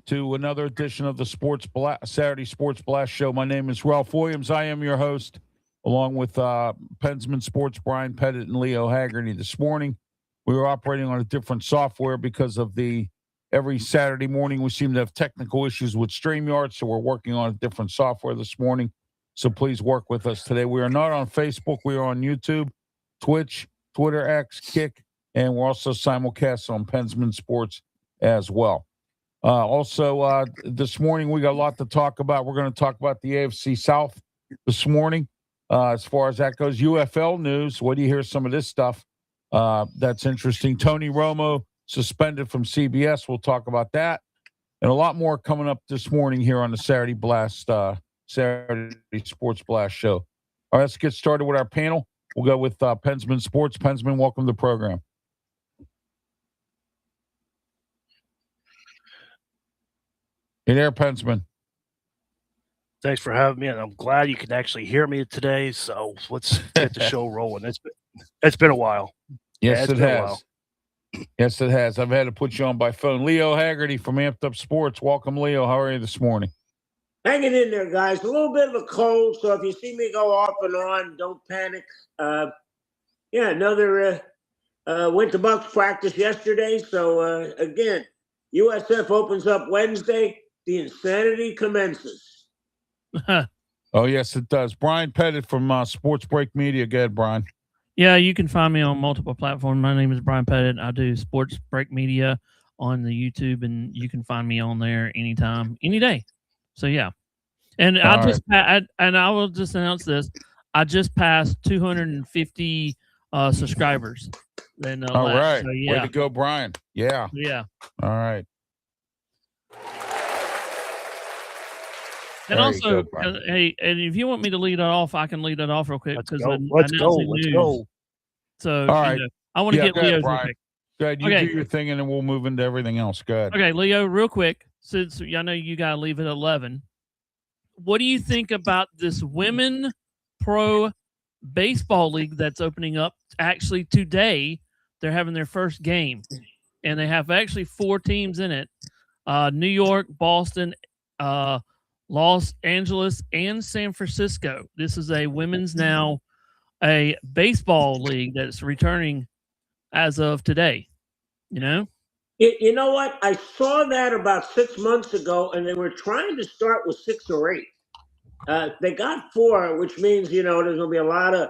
to another edition of the Saturday Sports Blast Show. My name is Ralph Williams. I am your host, along with Pensman Sports, Bryan Pettit, and Leo Hagerty. This morning, we were operating on a different software because of every Saturday morning we seem to have technical issues with StreamYard, so we're working on a different software this morning. So please work with us today. We are not on Facebook. We are on YouTube, Twitch, Twitter, X, Kick, and we're also simulcast on Pensman Sports as well. Also, this morning we got a lot to talk about. We're going to talk about the AFC South this morning. As far as that goes, UFL news. What do you hear? Some of this stuff that's interesting. Tony Romo suspended from CBS. We'll talk about that and a lot more coming up this morning here on the Saturday Sports Blast Show. All right, let's get started with our panel. We'll go with Pensman Sports. Pensman, welcome to the program. Hey there, Pensman. Thanks for having me, and I'm glad you can actually hear me today. So let's get the show rolling. It's been a while. Yes, it has. Yes, it has. I've had to put you on by phone. Leo Hagerty from Amped Up Sports. Welcome, Leo. How are you this morning? Hanging in there, guys. A little bit of a cold, so if you see me go off and on, don't panic. Another went to Bucks practice yesterday. So, again, USF opens up Wednesday. The insanity commences. Oh, yes, it does. Bryan Pettit from Sports Break Media. Go ahead, Brian. Yeah, you can find me on multiple platforms. My name is Bryan Pettit. I do Sports Break Media on the YouTube, and you can find me on there anytime, any day. So, yeah. And I will just announce this. I just passed 250 subscribers. All right. So, yeah. Way to go, Brian. Yeah. Yeah. All right. And also, hey, and if you want me to lead it off, I can lead it off real quick. Let's go. So, all right. I want to get Leo's real quick. Go ahead. You do your thing, and then we'll move into everything else. Go ahead. Okay, Leo, real quick, since I know you got to leave at 11. What do you think about this women pro baseball league that's opening up actually today? They're having their first game, and they have actually 4 teams in it. New York, Boston, Los Angeles, and San Francisco. This is a women's now, a baseball league that's returning as of today. You know? You know what? I saw that about 6 months ago, and they were trying to start with 6 or 8. They got 4, which means, there's going to be a lot of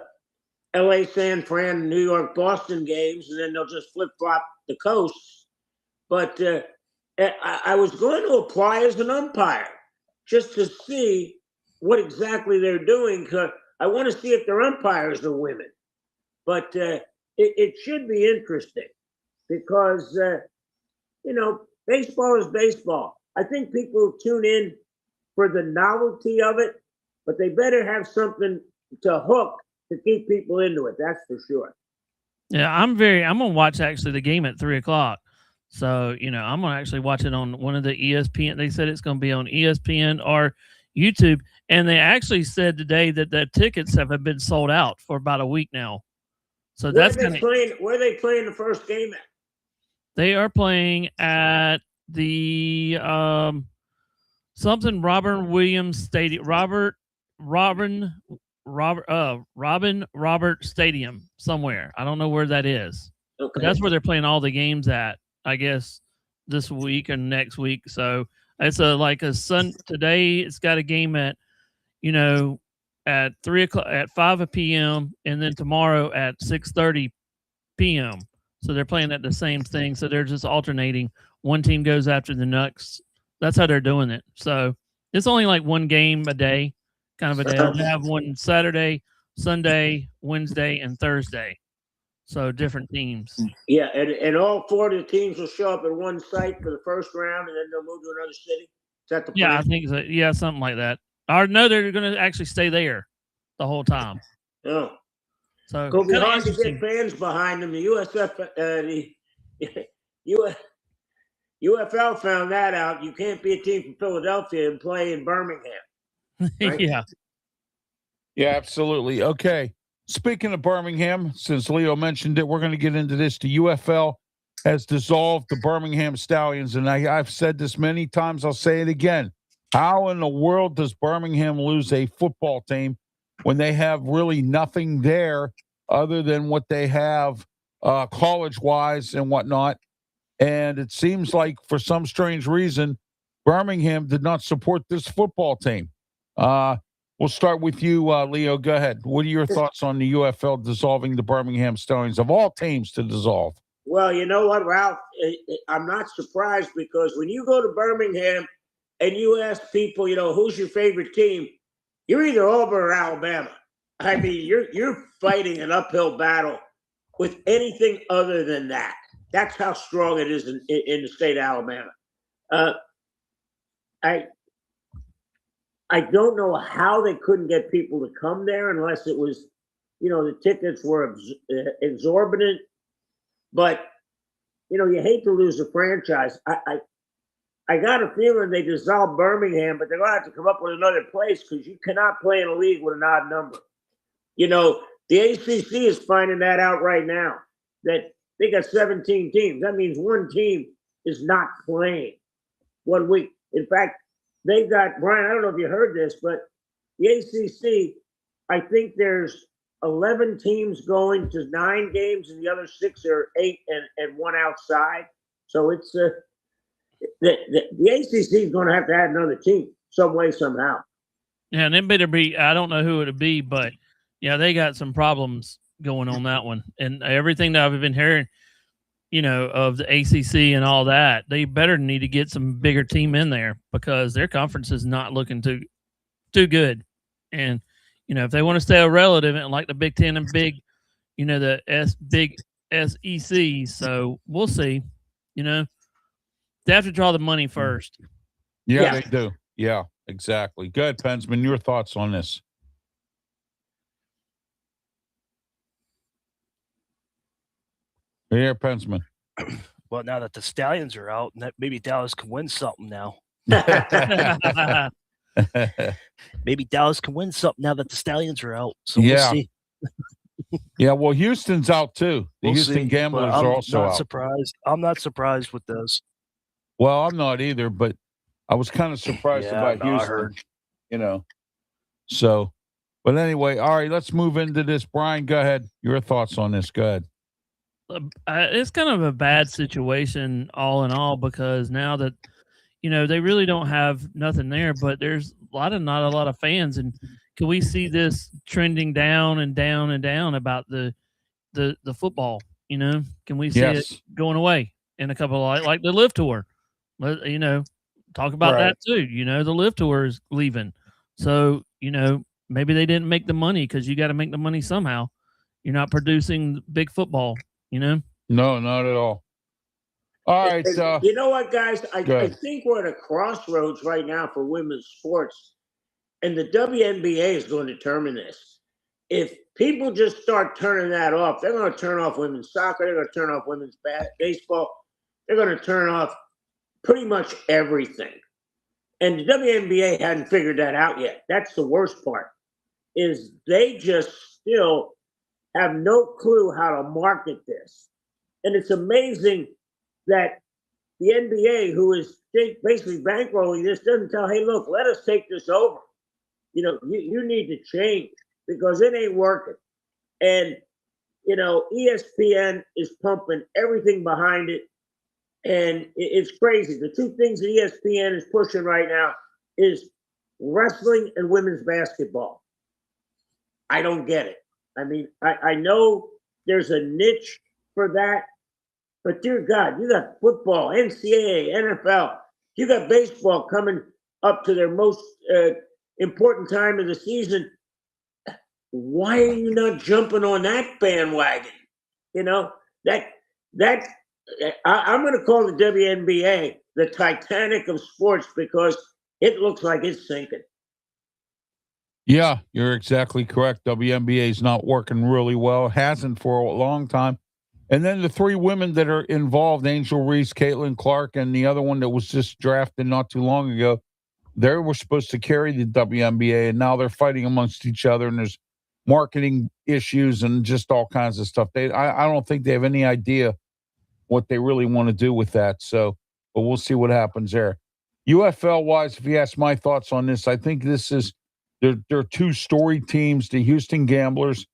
L.A., San Fran, New York, Boston games, and then they'll just flip-flop the coasts. But I was going to apply as an umpire just to see what exactly they're doing, because I want to see if their umpires are women. But it should be interesting because, baseball is baseball. I think people tune in for the novelty of it, but they better have something to hook to keep people into it. That's for sure. Yeah, I'm going to watch actually the game at 3:00. So, I'm going to actually watch it on one of the ESPN. They said it's going to be on ESPN or YouTube. And they actually said today that the tickets have been sold out for about a week now. So where are they playing the first game at? They are playing at the something Robert Williams Stadium. Robin Robert Stadium somewhere. I don't know where that is. Okay. But that's where they're playing all the games at, I guess, this week and next week. So it's today it's got a game at, at 3:00 at 5 p.m. and then tomorrow at 6:30 p.m. So they're playing at the same thing. So they're just alternating. One team goes after the next. That's how they're doing it. So it's only like one game a day, kind of a day. They have one Saturday, Sunday, Wednesday, and Thursday. So different teams. Yeah, and all 4 of the teams will show up at one site for the first round, and then they'll move to another city. Is that the plan? Yeah, I think so. Yeah, something like that. Or no, they're going to actually stay there the whole time. Oh. So it'll be hard to get fans behind them. The UFL found that out. You can't be a team from Philadelphia and play in Birmingham. Right? Yeah. Yeah, absolutely. Okay. Speaking of Birmingham, since Leo mentioned it, we're going to get into this. The UFL has dissolved the Birmingham Stallions. And I've said this many times. I'll say it again. How in the world does Birmingham lose a football team when they have really nothing there other than what they have college-wise and whatnot? And it seems like for some strange reason, Birmingham did not support this football team. We'll start with you, Leo. Go ahead. What are your thoughts on the UFL dissolving the Birmingham Stallions, of all teams to dissolve? Well, you know what, Ralph? I'm not surprised, because when you go to Birmingham and you ask people, who's your favorite team, you're either Auburn or Alabama. I mean, you're fighting an uphill battle with anything other than that. That's how strong it is in the state of Alabama. I don't know how they couldn't get people to come there unless it was, the tickets were exorbitant. But, you hate to lose a franchise. I got a feeling they dissolved Birmingham, but they're going to have to come up with another place, because you cannot play in a league with an odd number. The ACC is finding that out right now, that they got 17 teams. That means one team is not playing 1 week. In fact, they've got, Brian, I don't know if you heard this, but the ACC, I think there's 11 teams going to 9 games, and the other 6 are 8 and 1 outside. So it's the ACC is going to have to add another team some way, somehow. Yeah, and it better be, I don't know who it'll be, but yeah, they got some problems going on that one. And everything that I've been hearing, of the ACC and all that, they better need to get some bigger team in there, because their conference is not looking too good. And, if they want to stay relevant like the Big Ten and big SEC, so we'll see. They have to draw the money first. Yeah, they do. Yeah, exactly. Go ahead, Pensman. Your thoughts on this? Here, Pensman. Well, now that the Stallions are out, maybe Dallas can win something now. Maybe Dallas can win something now that the Stallions are out. So we'll see. Yeah, well, Houston's out too. The Houston Gamblers are also out. I'm not surprised with this. Well, I'm not either, but I was kind of surprised about Houston. I heard. So, but anyway, all right, let's move into this. Brian, go ahead. Your thoughts on this? Go ahead. It's kind of a bad situation all in all, because now that they really don't have nothing there, but there's not a lot of fans. And can we see this trending down and down and down about the football? Can we see it going away in a couple of, like the Live Tour? Talk about that too. The Live Tour is leaving, so maybe they didn't make the money, because you got to make the money somehow. You're not producing big football. No, not at all. All right. You know what, guys? I think we're at a crossroads right now for women's sports, and the WNBA is going to determine this. If people just start turning that off, they're going to turn off women's soccer. They're going to turn off women's baseball. They're going to turn off pretty much everything. And the WNBA hadn't figured that out yet. That's the worst part, is they just still have no clue how to market this. And it's amazing that the NBA, who is basically bankrolling this, doesn't tell, hey, look, let us take this over. You need to change, because it ain't working. And, ESPN is pumping everything behind it. And it's crazy. The two things that ESPN is pushing right now is wrestling and women's basketball. I don't get it. I mean, I know there's a niche for that, but dear God, you got football, NCAA, NFL. You got baseball coming up to their most important time of the season. Why are you not jumping on that bandwagon? I'm going to call the WNBA the Titanic of sports, because it looks like it's sinking. Yeah, you're exactly correct. WNBA is not working really well. It hasn't for a long time. And then the 3 women that are involved, Angel Reese, Caitlin Clark, and the other one that was just drafted not too long ago, they were supposed to carry the WNBA, and now they're fighting amongst each other, and there's marketing issues and just all kinds of stuff. I don't think they have any idea what they really want to do with that. So, but we'll see what happens there. UFL wise, if you ask my thoughts on this, I think there are two story teams. The Houston Gamblers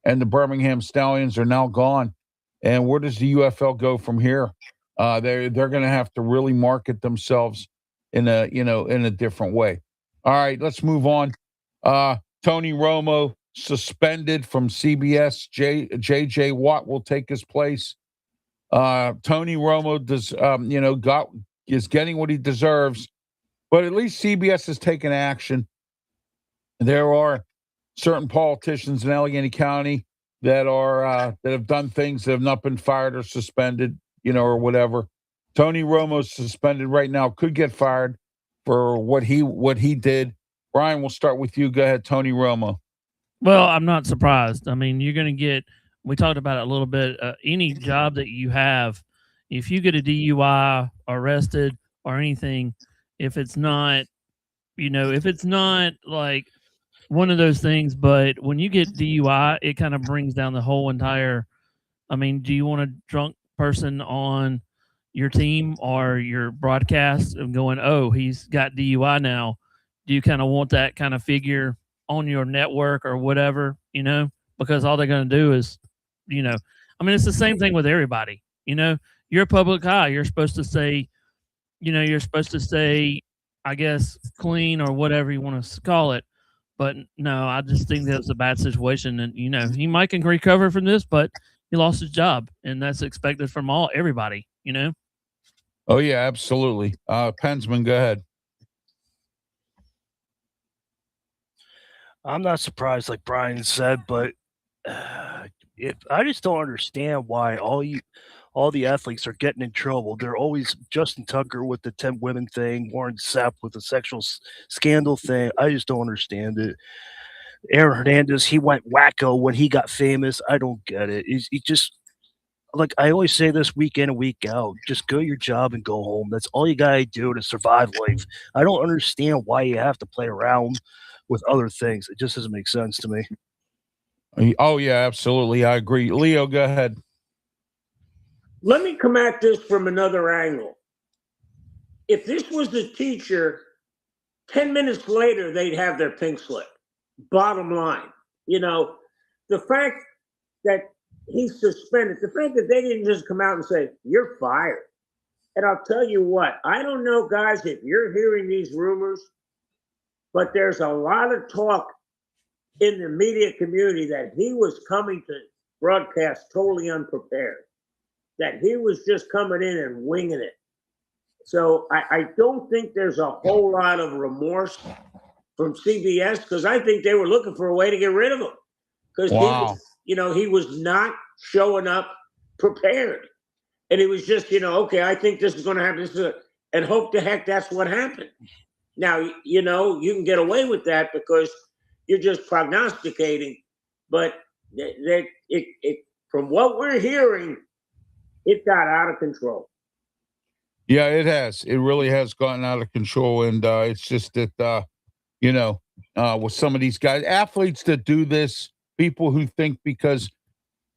and the Birmingham Stallions are now gone. And where does the UFL go from here? They're going to have to really market themselves in a different way. All right, let's move on. Tony Romo suspended from CBS. JJ Watt will take his place. Tony Romo is getting what he deserves, but at least CBS has taken action. There are certain politicians in Allegheny County that have done things that have not been fired or suspended, or whatever. Tony Romo's suspended right now, could get fired for what he did. Brian, we'll start with you. Go ahead, Tony Romo. Well, I'm not surprised. I mean, you're going to get, we talked about it a little bit, any job that you have, if you get a DUI, arrested, or anything, if it's not like one of those things, but when you get DUI, it kind of brings down the whole entire, I mean, do you want a drunk person on your team or your broadcast and going, oh, he's got DUI now? Do you kind of want that kind of figure on your network or whatever, because all they're going to do is, I mean, it's the same thing with everybody, you're a public eye. You're supposed to say, I guess, clean or whatever you want to call it. But no, I just think that's a bad situation. And, he might can recover from this, but he lost his job. And that's expected from everybody, Oh, yeah, absolutely. Pensman, go ahead. I'm not surprised, like Brian said, but I just don't understand why all the athletes are getting in trouble. They're always Justin Tucker with the 10 women thing, Warren Sapp with the sexual scandal thing. I just don't understand it. Aaron Hernandez, he went wacko when he got famous. I don't get it. He just, like I always say this week in and week out, just go your job and go home. That's all you got to do to survive life. I don't understand why you have to play around with other things. It just doesn't make sense to me. Oh, yeah, absolutely. I agree. Leo, go ahead. Let me come at this from another angle. If this was a teacher, 10 minutes later, they'd have their pink slip. Bottom line, the fact that he's suspended, the fact that they didn't just come out and say, you're fired. And I'll tell you what, I don't know, guys, if you're hearing these rumors, but there's a lot of talk in the media community that he was coming to broadcast totally unprepared, that he was just coming in and winging it. So I don't think there's a whole lot of remorse from CBS, because I think they were looking for a way to get rid of him, because he was not showing up prepared. And he was just, okay, I think this is going to happen. And hope to heck that's what happened. Now, you can get away with that because you're just prognosticating. But from what we're hearing, it got out of control. Yeah, it has. It really has gotten out of control. And it's just that, with some of these guys, athletes that do this, people who think because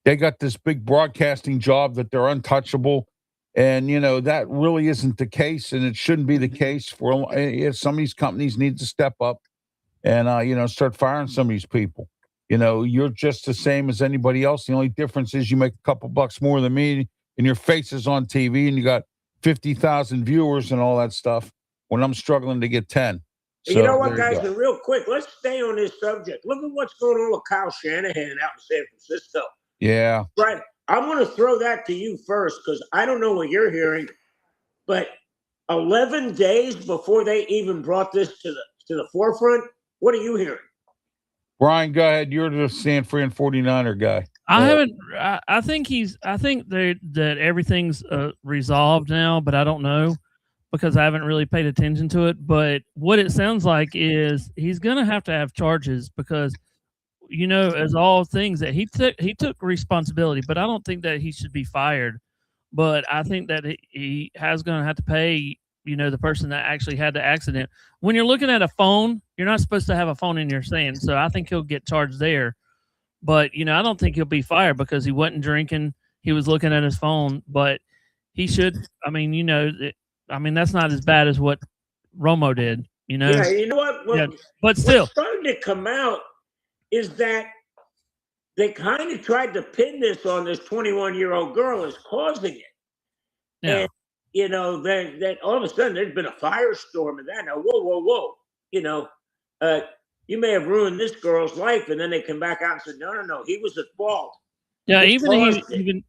they got this big broadcasting job that they're untouchable. And, that really isn't the case. And it shouldn't be the case. Some of these companies need to step up and, start firing some of these people. You're just the same as anybody else. The only difference is you make a couple bucks more than me and your face is on TV and you got 50,000 viewers and all that stuff when I'm struggling to get 10. So, you know what, guys, and real quick, let's stay on this subject. Look at what's going on with Kyle Shanahan out in San Francisco. Yeah. Right. I'm going to throw that to you first because I don't know what you're hearing, but 11 days before they even brought this to the forefront, what are you hearing? Brian, go ahead. You're the San Fran 49er guy. I think that everything's resolved now, but I don't know because I haven't really paid attention to it. But what it sounds like is he's going to have charges because, as all things that he took responsibility, but I don't think that he should be fired. But I think that he has going to have to pay, the person that actually had the accident. When you're looking at a phone, you're not supposed to have a phone in your hand. So I think he'll get charged there. But, I don't think he'll be fired because he wasn't drinking. He was looking at his phone. But he should. I mean, that's not as bad as what Romo did. Yeah, you know what? Yeah, but still, what's starting to come out is that they kind of tried to pin this on this 21-year-old girl as causing it. yeah. And, that all of a sudden there's been a firestorm and that. Now, whoa. You may have ruined this girl's life. And then they come back out and said, no, he was at fault. Yeah, He even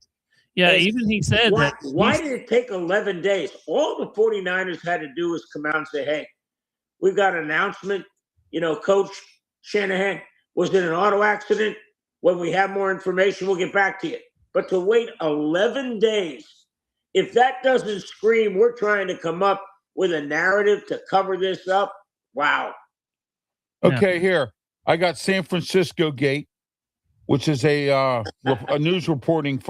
he said why, that. Why did it take 11 days? All the 49ers had to do was come out and say, hey, we've got an announcement. Coach Shanahan was in an auto accident. When we have more information, we'll get back to you. But to wait 11 days, if that doesn't scream, we're trying to come up with a narrative to cover this up. Wow. Okay, here I got San Francisco Gate, which is a news reporting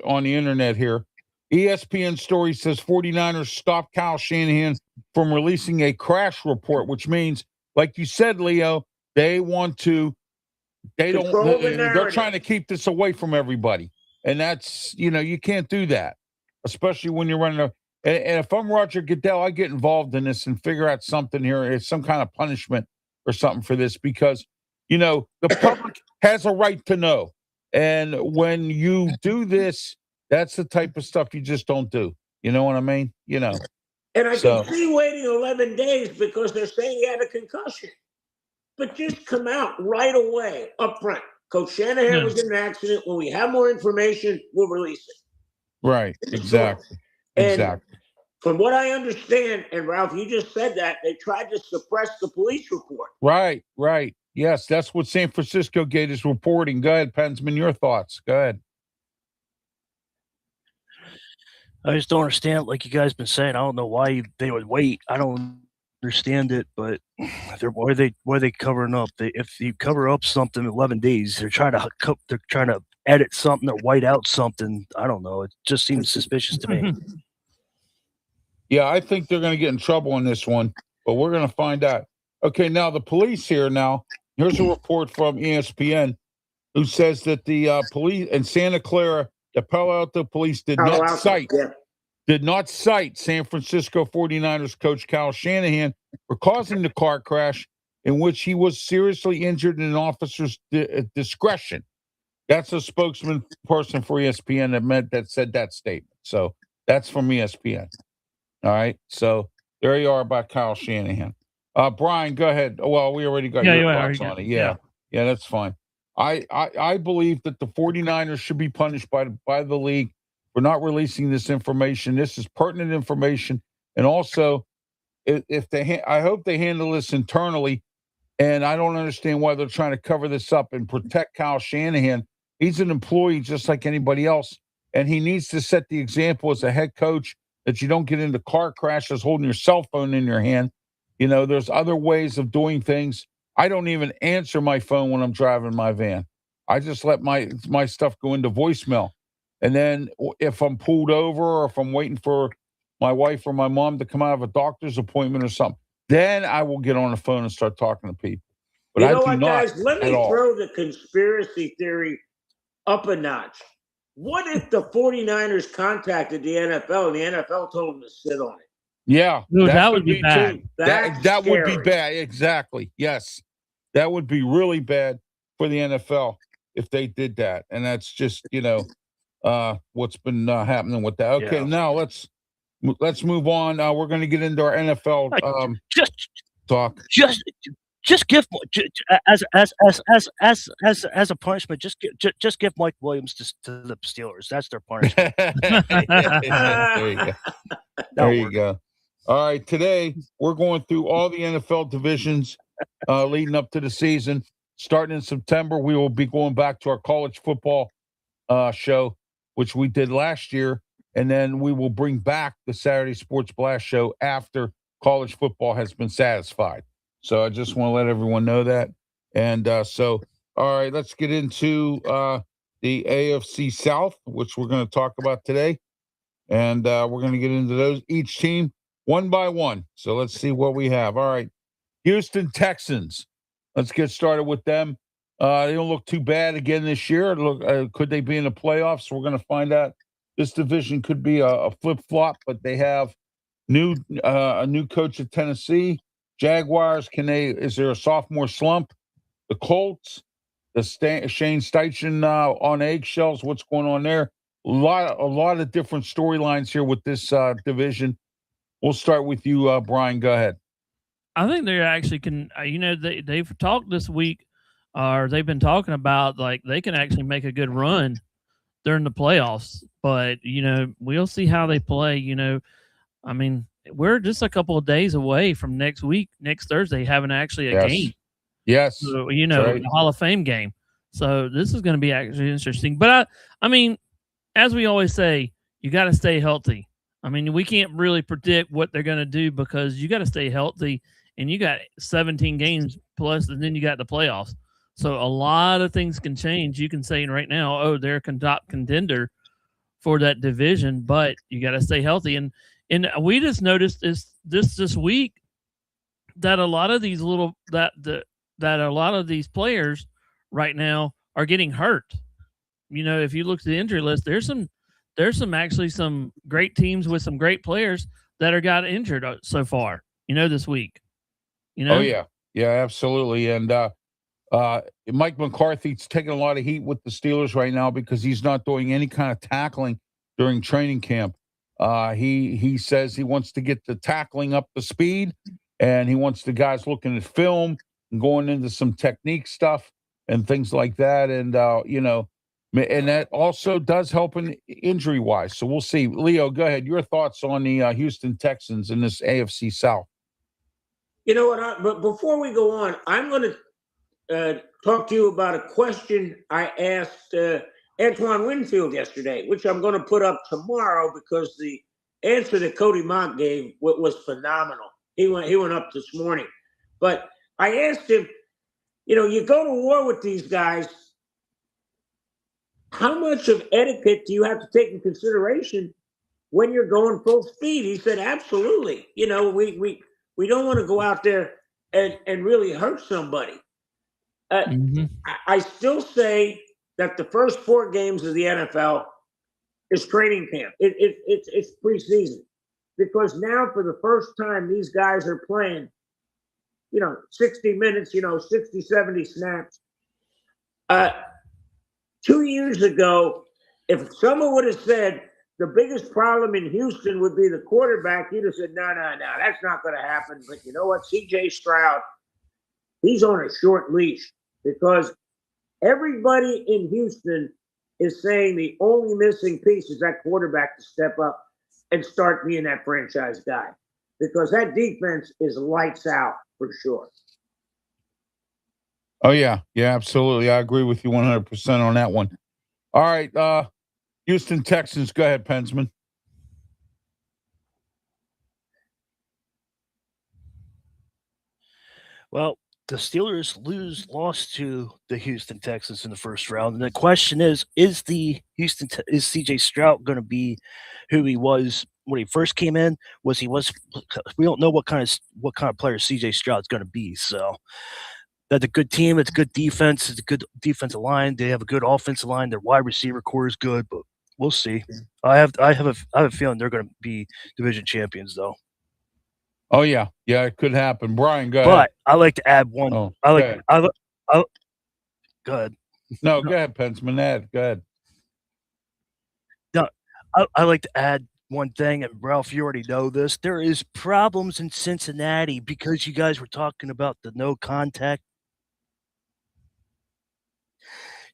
on the internet here. ESPN story says 49ers stopped Kyle Shanahan from releasing a crash report, which means, like you said, Leo, they're trying to keep this away from everybody. And that's, you can't do that, especially when you're running and if I'm Roger Goodell, I get involved in this and figure out something here. It's some kind of punishment or something for this because, the public has a right to know. And when you do this, that's the type of stuff you just don't do. You know what I mean? And I can see waiting 11 days because they're saying he had a concussion. But just come out right away up front. Coach Shanahan was in an accident. When we have more information, we'll release it. Right. Exactly. Exactly. From what I understand, and Ralph, you just said that, they tried to suppress the police report. Right. Yes, that's what San Francisco Gate is reporting. Go ahead, Pensman, your thoughts. Go ahead. I just don't understand, like you guys been saying, I don't know why they would wait. I don't understand it, but why are they covering up? If you cover up something in 11 days, they're trying to edit something or white out something. I don't know. It just seems suspicious to me. Yeah, I think they're going to get in trouble on this one, but we're going to find out. Okay, now the police here now. Here's a report from ESPN who says that the police in Santa Clara, the Palo Alto police did not cite San Francisco 49ers coach Kyle Shanahan for causing the car crash in which he was seriously injured in an officer's discretion. That's a spokesman person for ESPN that said that statement. So that's from ESPN. All right. So there you are about Kyle Shanahan. Brian, go ahead. Well, we already got your thoughts on it. Yeah, that's fine. I believe that the 49ers should be punished by the league for not releasing this information. This is pertinent information. And also, I hope they handle this internally. And I don't understand why they're trying to cover this up and protect Kyle Shanahan. He's an employee just like anybody else. And he needs to set the example as a head coach that you don't get into car crashes holding your cell phone in your hand. There's other ways of doing things. I don't even answer my phone when I'm driving my van. I just let my stuff go into voicemail. And then if I'm pulled over or if I'm waiting for my wife or my mom to come out of a doctor's appointment or something, then I will get on the phone and start talking to people. But you know what, guys? Let me throw the conspiracy theory up a notch. What if the 49ers contacted the NFL and the NFL told them to sit on it? Yeah. Dude, that would be bad. That would be bad. Exactly. Yes. That would be really bad for the NFL if they did that. And that's just, what's been happening with that. Okay, now let's move on. We're going to get into our NFL talk. Just give as a punishment. Just give Mike Williams to the Steelers. That's their punishment. There you go. There you go. All right, today we're going through all the NFL divisions leading up to the season. Starting in September, we will be going back to our college football show, which we did last year, and then we will bring back the Saturday Sports Blast show after college football has been satisfied. So I just want to let everyone know that. And all right, let's get into the AFC South, which we're going to talk about today. And we're going to get into those, each team one by one. So let's see what we have. All right, Houston Texans. Let's get started with them. They don't look too bad again this year. Could they be in the playoffs? We're going to find out this division could be a flip flop, but they have a new coach at Tennessee. Jaguars, is there a sophomore slump? The Colts, Shane Steichen on eggshells. What's going on there? A lot of different storylines here with this division. We'll start with you, Brian. Go ahead. I think they actually can. They've talked this week, or they've been talking about like they can actually make a good run during the playoffs. But we'll see how they play. I mean, we're just a couple of days away from next Thursday, having actually a game. Yes. So, right. The Hall of Fame game. So this is going to be actually interesting. But I mean, as we always say, you got to stay healthy. I mean, we can't really predict what they're going to do because you got to stay healthy, and you got 17 games plus, and then you got the playoffs. So a lot of things can change. You can say right now, oh, they're a top contender for that division, but you got to stay healthy. And we just noticed this week that a lot of these a lot of these players right now are getting hurt. If you look at the injury list, there's some great teams with some great players that are got injured so far. This week. Oh yeah, absolutely. And Mike McCarthy's taking a lot of heat with the Steelers right now because he's not doing any kind of tackling during training camp. He says he wants to get the tackling up to speed, and he wants the guys looking at film and going into some technique stuff and things like that. And and that also does help in injury wise. So we'll see. Leo, go ahead. Your thoughts on the Houston Texans in this AFC South? You know what? But before we go on, I'm going to talk to you about a question I asked Antoine Winfield yesterday, which I'm going to put up tomorrow because the answer that Cody Mont gave was phenomenal. He went up this morning. But I asked him, you go to war with these guys. How much of etiquette do you have to take in consideration when you're going full speed? He said, absolutely. We don't want to go out there and really hurt somebody. I still say that the first 4 games of the NFL is training camp. It's preseason because now for the first time these guys are playing, 60 minutes, 60, 70 snaps. 2 years ago, if someone would have said the biggest problem in Houston would be the quarterback, you'd have said, no, that's not going to happen. But you know what? C.J. Stroud, he's on a short leash because everybody in Houston is saying the only missing piece is that quarterback to step up and start being that franchise guy because that defense is lights out for sure. Oh, yeah. Yeah, absolutely. I agree with you 100% on that one. All right. Houston Texans. Go ahead, Pensman. Well, the Steelers lost to the Houston Texans in the first round. And the question is CJ Stroud going to be who he was when he first came in? We don't know what kind of player CJ Stroud's going to be. So that's a good team. It's a good defense. It's a good defensive line. They have a good offensive line. Their wide receiver core is good, but we'll see. I have a feeling they're going to be division champions, though. Oh yeah, it could happen. Brian, go ahead. But I like to add one. Oh, go ahead. No, go ahead, Pensman. Go ahead. No, I like to add one thing, and Ralph, you already know this. There is problems in Cincinnati because you guys were talking about the no contact.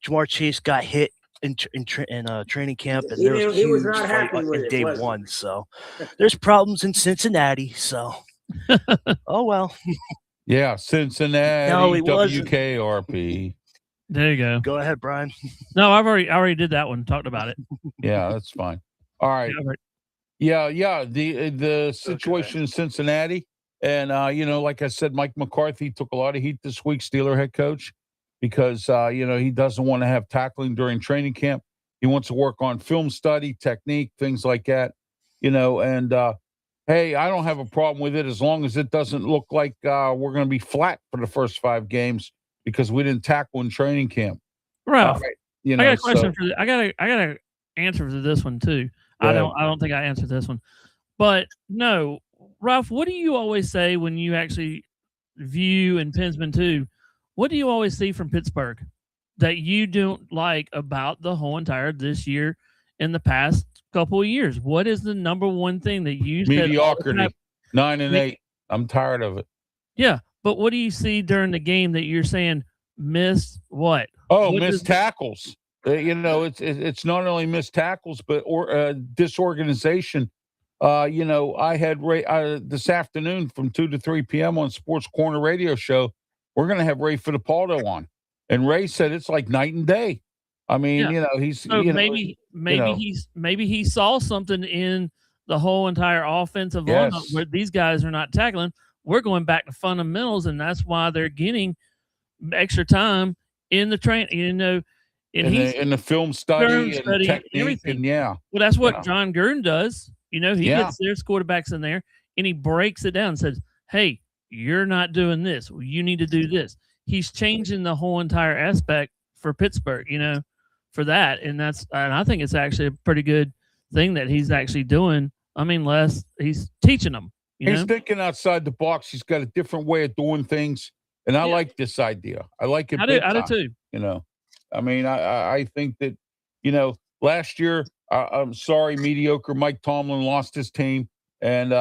Jamar Chase got hit in training camp, and there was a huge fight in day one. So there's problems in Cincinnati. So, oh well. Yeah, Cincinnati. No, it WKRP. There you go. Go ahead, Brian. No, I already did that one. Talked about it. Yeah, that's fine. All right. Yeah. The situation in Cincinnati, and like I said, Mike McCarthy took a lot of heat this week, Steeler head coach, because he doesn't want to have tackling during training camp. He wants to work on film study, technique, things like that. And hey, I don't have a problem with it as long as it doesn't look like we're going to be flat for the first 5 games because we didn't tackle in training camp. Ralph, I got a question for you. I got answer to this one too. Go ahead. I don't think I answered this one. But no, Ralph, what do you always say when you actually view, and Pensman too, what do you always see from Pittsburgh that you don't like about the whole entire this year in the past couple of years? What is the number one thing that you mediocrity? said 9-8. I'm tired of it. Yeah, but what do you see during the game that you're saying missed what? Oh, what missed tackles. It's not only missed tackles, but disorganization. I had Ray this afternoon from 2 to 3 p.m. on Sports Corner radio show. We're going to have Ray Fittipaldo on, and Ray said it's like night and day. I mean, he's so maybe he saw something in the whole entire offensive lineup where these guys are not tackling. We're going back to fundamentals, and that's why they're getting extra time in the train. In the film study and technique, everything. Well, that's what John Gruden does. He gets their quarterbacks in there and he breaks it down and says, "Hey, you're not doing this. You need to do this." He's changing the whole entire aspect for Pittsburgh, for that, and I think it's actually a pretty good thing that he's actually doing. I mean, he's teaching them. He's thinking outside the box. He's got a different way of doing things, and I like this idea. I like it. I do too. I mean, I think that, last year, I'm sorry, mediocre Mike Tomlin lost his team, and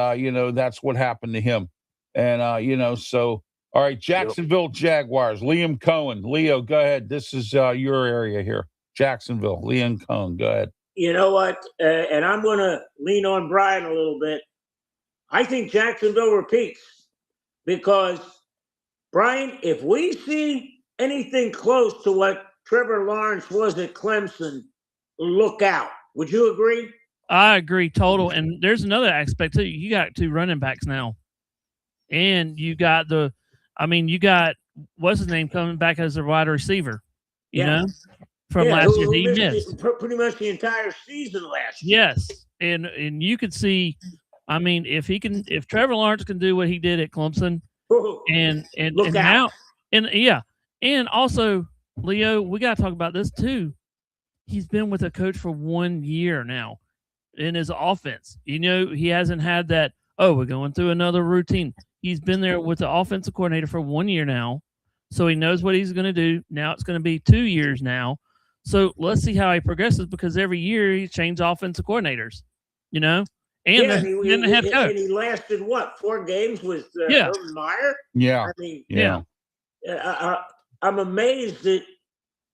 that's what happened to him. And so all right, Jacksonville Jaguars, Liam Cohen. Leo, go ahead. This is your area here. Jacksonville, Liam Cohen, go ahead. You know what? And I'm going to lean on Bryan a little bit. I think Jacksonville repeats because, Bryan, if we see anything close to what Trevor Lawrence was at Clemson, look out. Would you agree? I agree, total. And there's another aspect too. You got 2 running backs now, and you got what's his name coming back as a wide receiver, from last year. He missed pretty much the entire season last year. Yes, and you could see. I mean, if Trevor Lawrence can do what he did at Clemson, and look out. Now, and also, Leo, we got to talk about this too. He's been with a coach for 1 year now in his offense. He hasn't had that, we're going through another routine. He's been there with the offensive coordinator for 1 year now, so he knows what he's going to do. Now it's going to be 2 years now. So let's see how he progresses because every year he changes offensive coordinators, and the head coach. And he lasted, 4 games with Urban Meyer? Yeah. I mean, I'm amazed that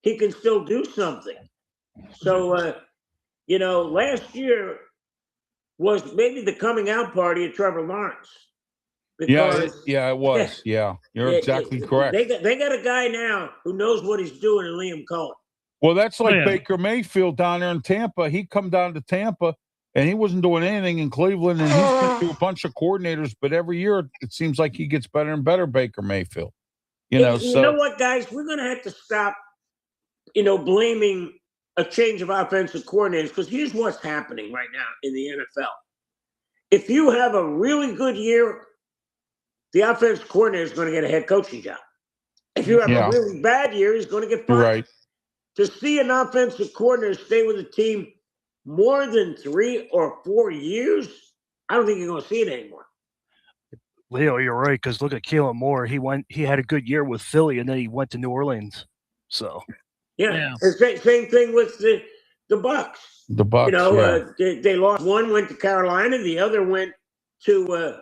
he can still do something. So, last year was maybe the coming out party of Trevor Lawrence. Because, it was. Yeah, you're exactly correct. They got a guy now who knows what he's doing in Liam Cohen. Well, that's like Baker Mayfield down there in Tampa. He come down to Tampa, and he wasn't doing anything in Cleveland, and he's been through a bunch of coordinators, but every year it seems like he gets better and better, Baker Mayfield. You know what, guys? We're going to have to stop, blaming a change of offensive coordinators because here's what's happening right now in the NFL. If you have a really good year, the offensive coordinator is going to get a head coaching job. If you have a really bad year, he's going to get fired. Right. To see an offensive coordinator stay with a team more than 3 or 4 years, I don't think you're going to see it anymore. Leo, you're right, because look at Kellen Moore. He had a good year with Philly, and then he went to New Orleans. So yeah. Same thing with the Bucs. The Bucs, they lost one, went to Carolina, the other went to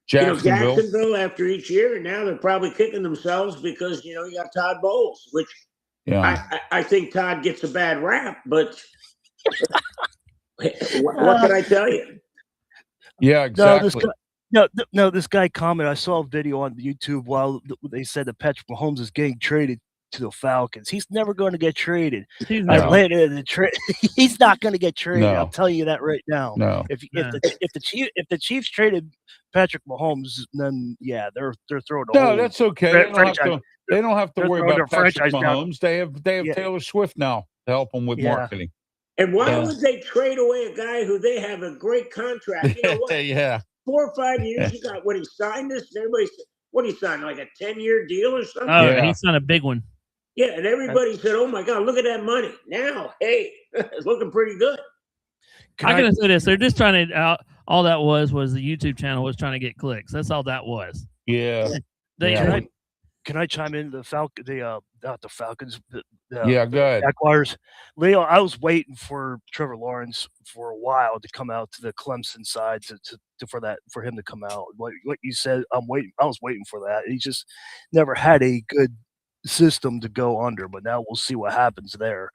Jacksonville after each year, and now they're probably kicking themselves because you got Todd Bowles, which I think Todd gets a bad rap, but what can I tell you? Yeah, exactly. No, this guy commented. I saw a video on YouTube while they said that Patrick Mahomes is getting traded to the Falcons. He's never going to get traded. He's not going to get traded. No. I'm telling you that right now. No. If the Chiefs traded Patrick Mahomes, then they're throwing. That's okay. They don't have to worry about Patrick Mahomes. They have Taylor Swift now to help them with marketing. And why would they trade away a guy who they have a great contract? You know what? 4 or 5 years. You got when he signed this. And everybody said, "What he signed? Like a 10-year deal or something?" Oh, he signed a big one. Yeah, and everybody said, "Oh my God, look at that money!" Now, hey, it's looking pretty good. I'm gonna say this: they're just trying to. All that was the YouTube channel was trying to get clicks. That's all that was. Yeah. Can I chime in? The not the Falcons. Yeah, go ahead. Jaguars. Leo, I was waiting for Trevor Lawrence for a while to come out to the Clemson side for him to come out. What you said, I was waiting for that. He just never had a good system to go under, but now we'll see what happens there.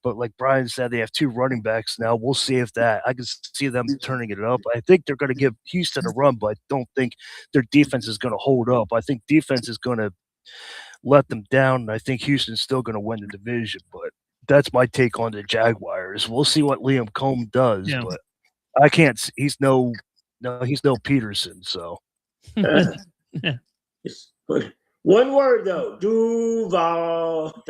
But like Brian said, they have 2 running backs now. We'll see if I can see them turning it up. I think they're going to give Houston a run, but I don't think their defense is going to hold up. I think defense is going to let them down, and I think Houston's still going to win the division. But that's my take on the Jaguars. We'll see what Liam Combs does, but I can't. He's no Peterson. So, one word though, Duval.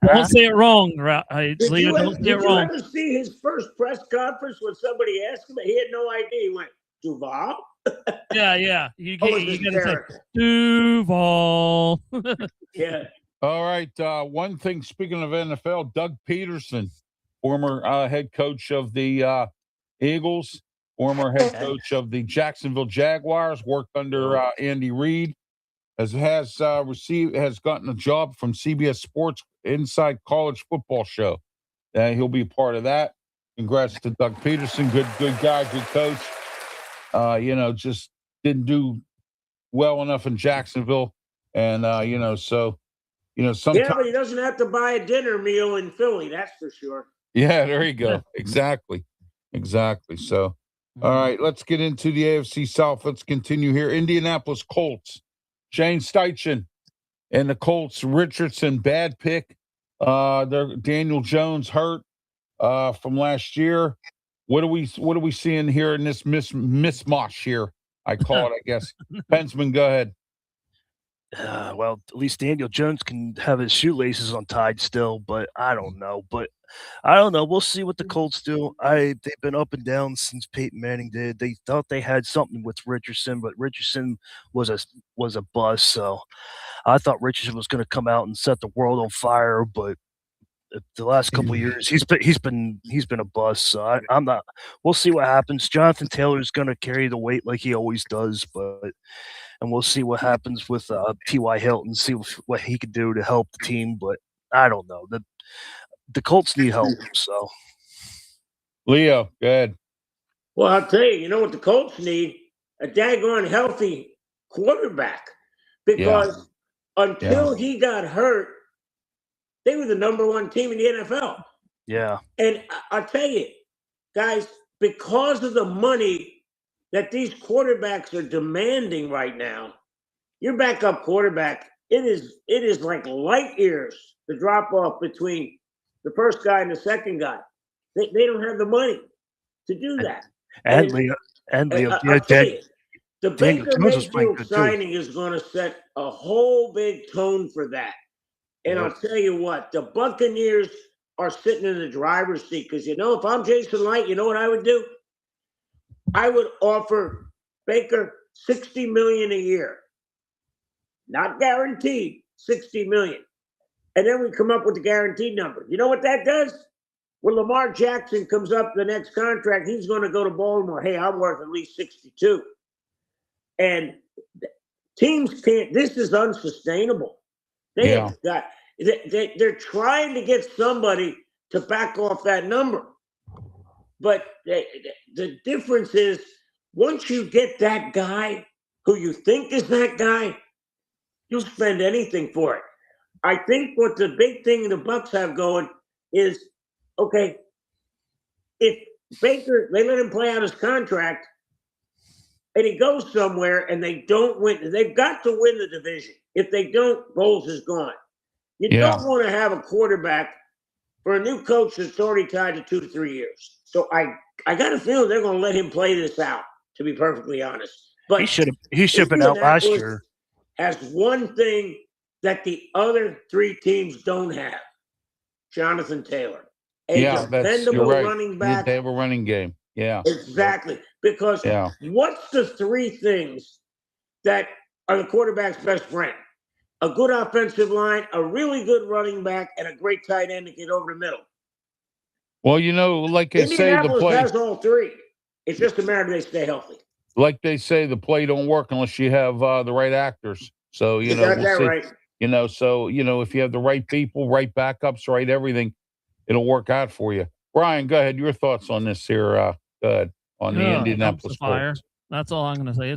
Don't say it wrong, Leo. Don't say it wrong. Did you ever see his first press conference when somebody asked him? He had no idea. He went, Duval. Yeah. You gotta say Duval. Yeah. All right. One thing, speaking of NFL, Doug Peterson, former head coach of the Eagles, former head coach of the Jacksonville Jaguars, worked under Andy Reid, has gotten a job from CBS Sports Inside College Football Show. He'll be part of that. Congrats to Doug Peterson. Good guy, good coach. Just didn't do well enough in Jacksonville. And, sometimes. Yeah, but he doesn't have to buy a dinner meal in Philly, that's for sure. Yeah, there you go. Exactly. So, all right, let's get into the AFC South. Let's continue here. Indianapolis Colts. Shane Steichen and the Colts. Richardson, bad pick. Daniel Jones hurt from last year. What are we seeing here in this mismatch here? I call it, I guess. Pensman, go ahead. Well, at least Daniel Jones can have his shoelaces untied still, but I don't know. We'll see what the Colts do. They've been up and down since Peyton Manning did. They thought they had something with Richardson, but Richardson was a bust. So I thought Richardson was going to come out and set the world on fire, but the last couple of years he's been a bust. So I'm not. We'll see what happens. Jonathan Taylor's going to carry the weight like he always does, and we'll see what happens with T.Y. Hilton, see what he can do to help the team. But I don't know. The Colts need help. So, Leo, go ahead. Well, I'll tell you, what the Colts need? A daggone healthy quarterback. Because until he got hurt, they were the number 1 team in the NFL. Yeah. And I'll tell you, guys, because of the money that these quarterbacks are demanding right now, your backup quarterback, it is like light years the drop off between the first guy and the second guy. They don't have the money to do that. And Leo, the Baker Mayfield signing is going to set a whole big tone for that. And I'll tell you what, the Buccaneers are sitting in the driver's seat because, if I'm Jason Light, you know what I would do? I would offer Baker $60 million a year. Not guaranteed, $60 million. And then we come up with the guaranteed number. You know what that does? When Lamar Jackson comes up the next contract, he's going to go to Baltimore. Hey, I'm worth at least 62. And teams can't. This is unsustainable. They're trying to get somebody to back off that number. But the difference is once you get that guy who you think is that guy, you'll spend anything for it. I think what the big thing the Bucs have going is, okay, if Baker, they let him play out his contract and he goes somewhere and they don't win, they've got to win the division. If they don't, Bowles is gone. You don't want to have a quarterback for a new coach that's already tied to 2 to 3 years. So I got a feeling they're going to let him play this out, to be perfectly honest. But he should have been out last year. Has one thing that the other 3 teams don't have: Jonathan Taylor, a dependable running back. They have a running game. Yeah, exactly. Because what's the 3 things that are the quarterback's best friend? a good offensive line, a really good running back, and a great tight end to get over the middle. Well, like they say, the Indianapolis play has all three. It's just a matter they stay healthy. like they say, the play don't work unless you have the right actors. So You got we'll that see. right. So if you have the right people, right backups, right everything, it'll work out for you. Brian, go ahead. Your thoughts on this here? Go ahead on the Indianapolis dumpster fire. Colts. That's all I'm going to say.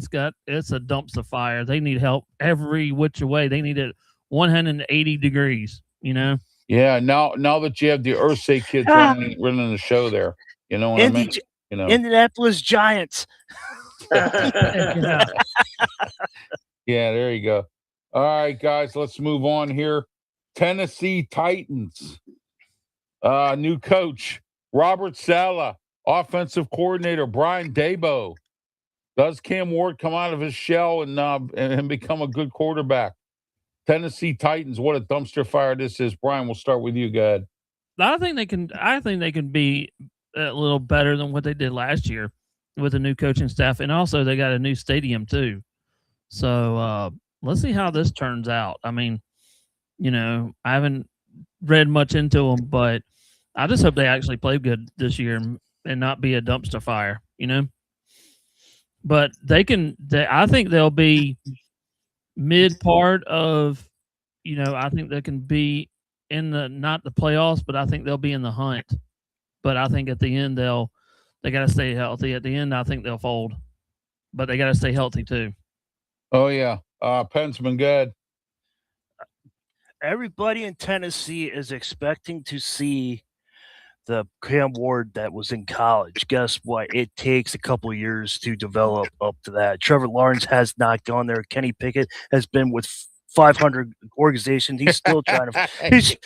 It's a dumpster fire. They need help every which way. They need it 180 degrees. Yeah. Now that you have the Ursay kids running the show there, you know what I mean. Indianapolis Giants. Yeah, there you go. All right, guys, let's move on here. Tennessee Titans. New coach, Robert Saleh. Offensive coordinator, Brian Daboll. Does Cam Ward come out of his shell and become a good quarterback? Tennessee Titans, what a dumpster fire this is. Brian, we'll start with you, go ahead. I think they can be a little better than what they did last year with a new coaching staff, and also they got a new stadium too. So let's see how this turns out. I mean, I haven't read much into them, but I just hope they actually play good this year and not be a dumpster fire. But I think they'll be mid part of. I think they can be in not the playoffs, but I think they'll be in the hunt. But I think at the end they got to stay healthy. At the end, I think they'll fold, but they got to stay healthy too. Oh yeah, Pensman, good. Everybody in Tennessee is expecting to see the Cam Ward that was in college. Guess what? It takes a couple years to develop up to that. Trevor Lawrence has not gone there. Kenny Pickett has been with 500 organizations. He's still trying to.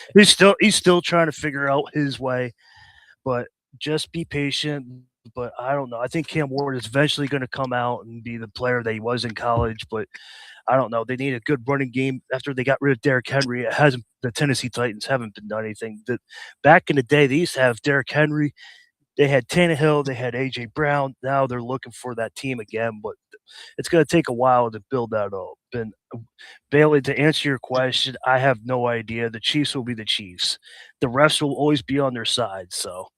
He's still trying to figure out his way. But just be patient. But I don't know. I think Cam Ward is eventually going to come out and be the player that he was in college. But I don't know. They need a good running game after they got rid of Derrick Henry. The Tennessee Titans haven't been done anything. Back in the day, they used to have Derrick Henry. They had Tannehill. They had A.J. Brown. Now they're looking for that team again. But it's going to take a while to build that up. And Bailey, to answer your question, I have no idea. The Chiefs will be the Chiefs. The refs will always be on their side. So.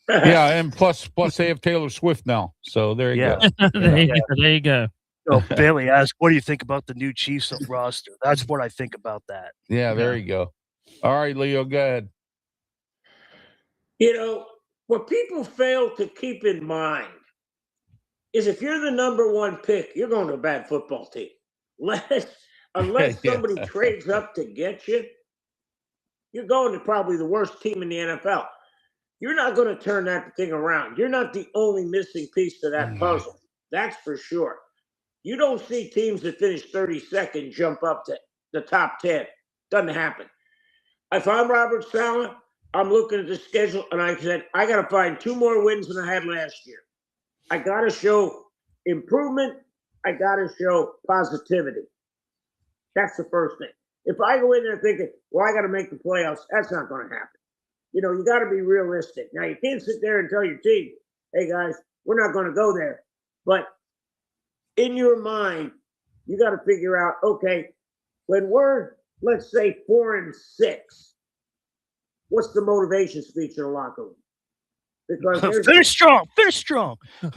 Yeah, and plus they have Taylor Swift now. So there you go. There you go. So Bailey asked, what do you think about the new Chiefs roster? That's what I think about that. Yeah, there you go. All right, Leo, go ahead. What people fail to keep in mind is if you're the number one pick, you're going to a bad football team. Unless somebody trades up to get you, you're going to probably the worst team in the NFL. You're not going to turn that thing around. You're not the only missing piece to that puzzle. That's for sure. You don't see teams that finish 32nd jump up to the top 10. Doesn't happen. If I'm Robert Saleh, I'm looking at the schedule, and I said, I got to find 2 more wins than I had last year. I got to show improvement. I got to show positivity. That's the first thing. If I go in there thinking, well, I got to make the playoffs, that's not going to happen. You got to be realistic. Now, you can't sit there and tell your team, hey, guys, we're not going to go there. But in your mind, you got to figure out, okay, when we're, let's say, 4-6, what's the motivation speech in the locker room? Because finish strong. No,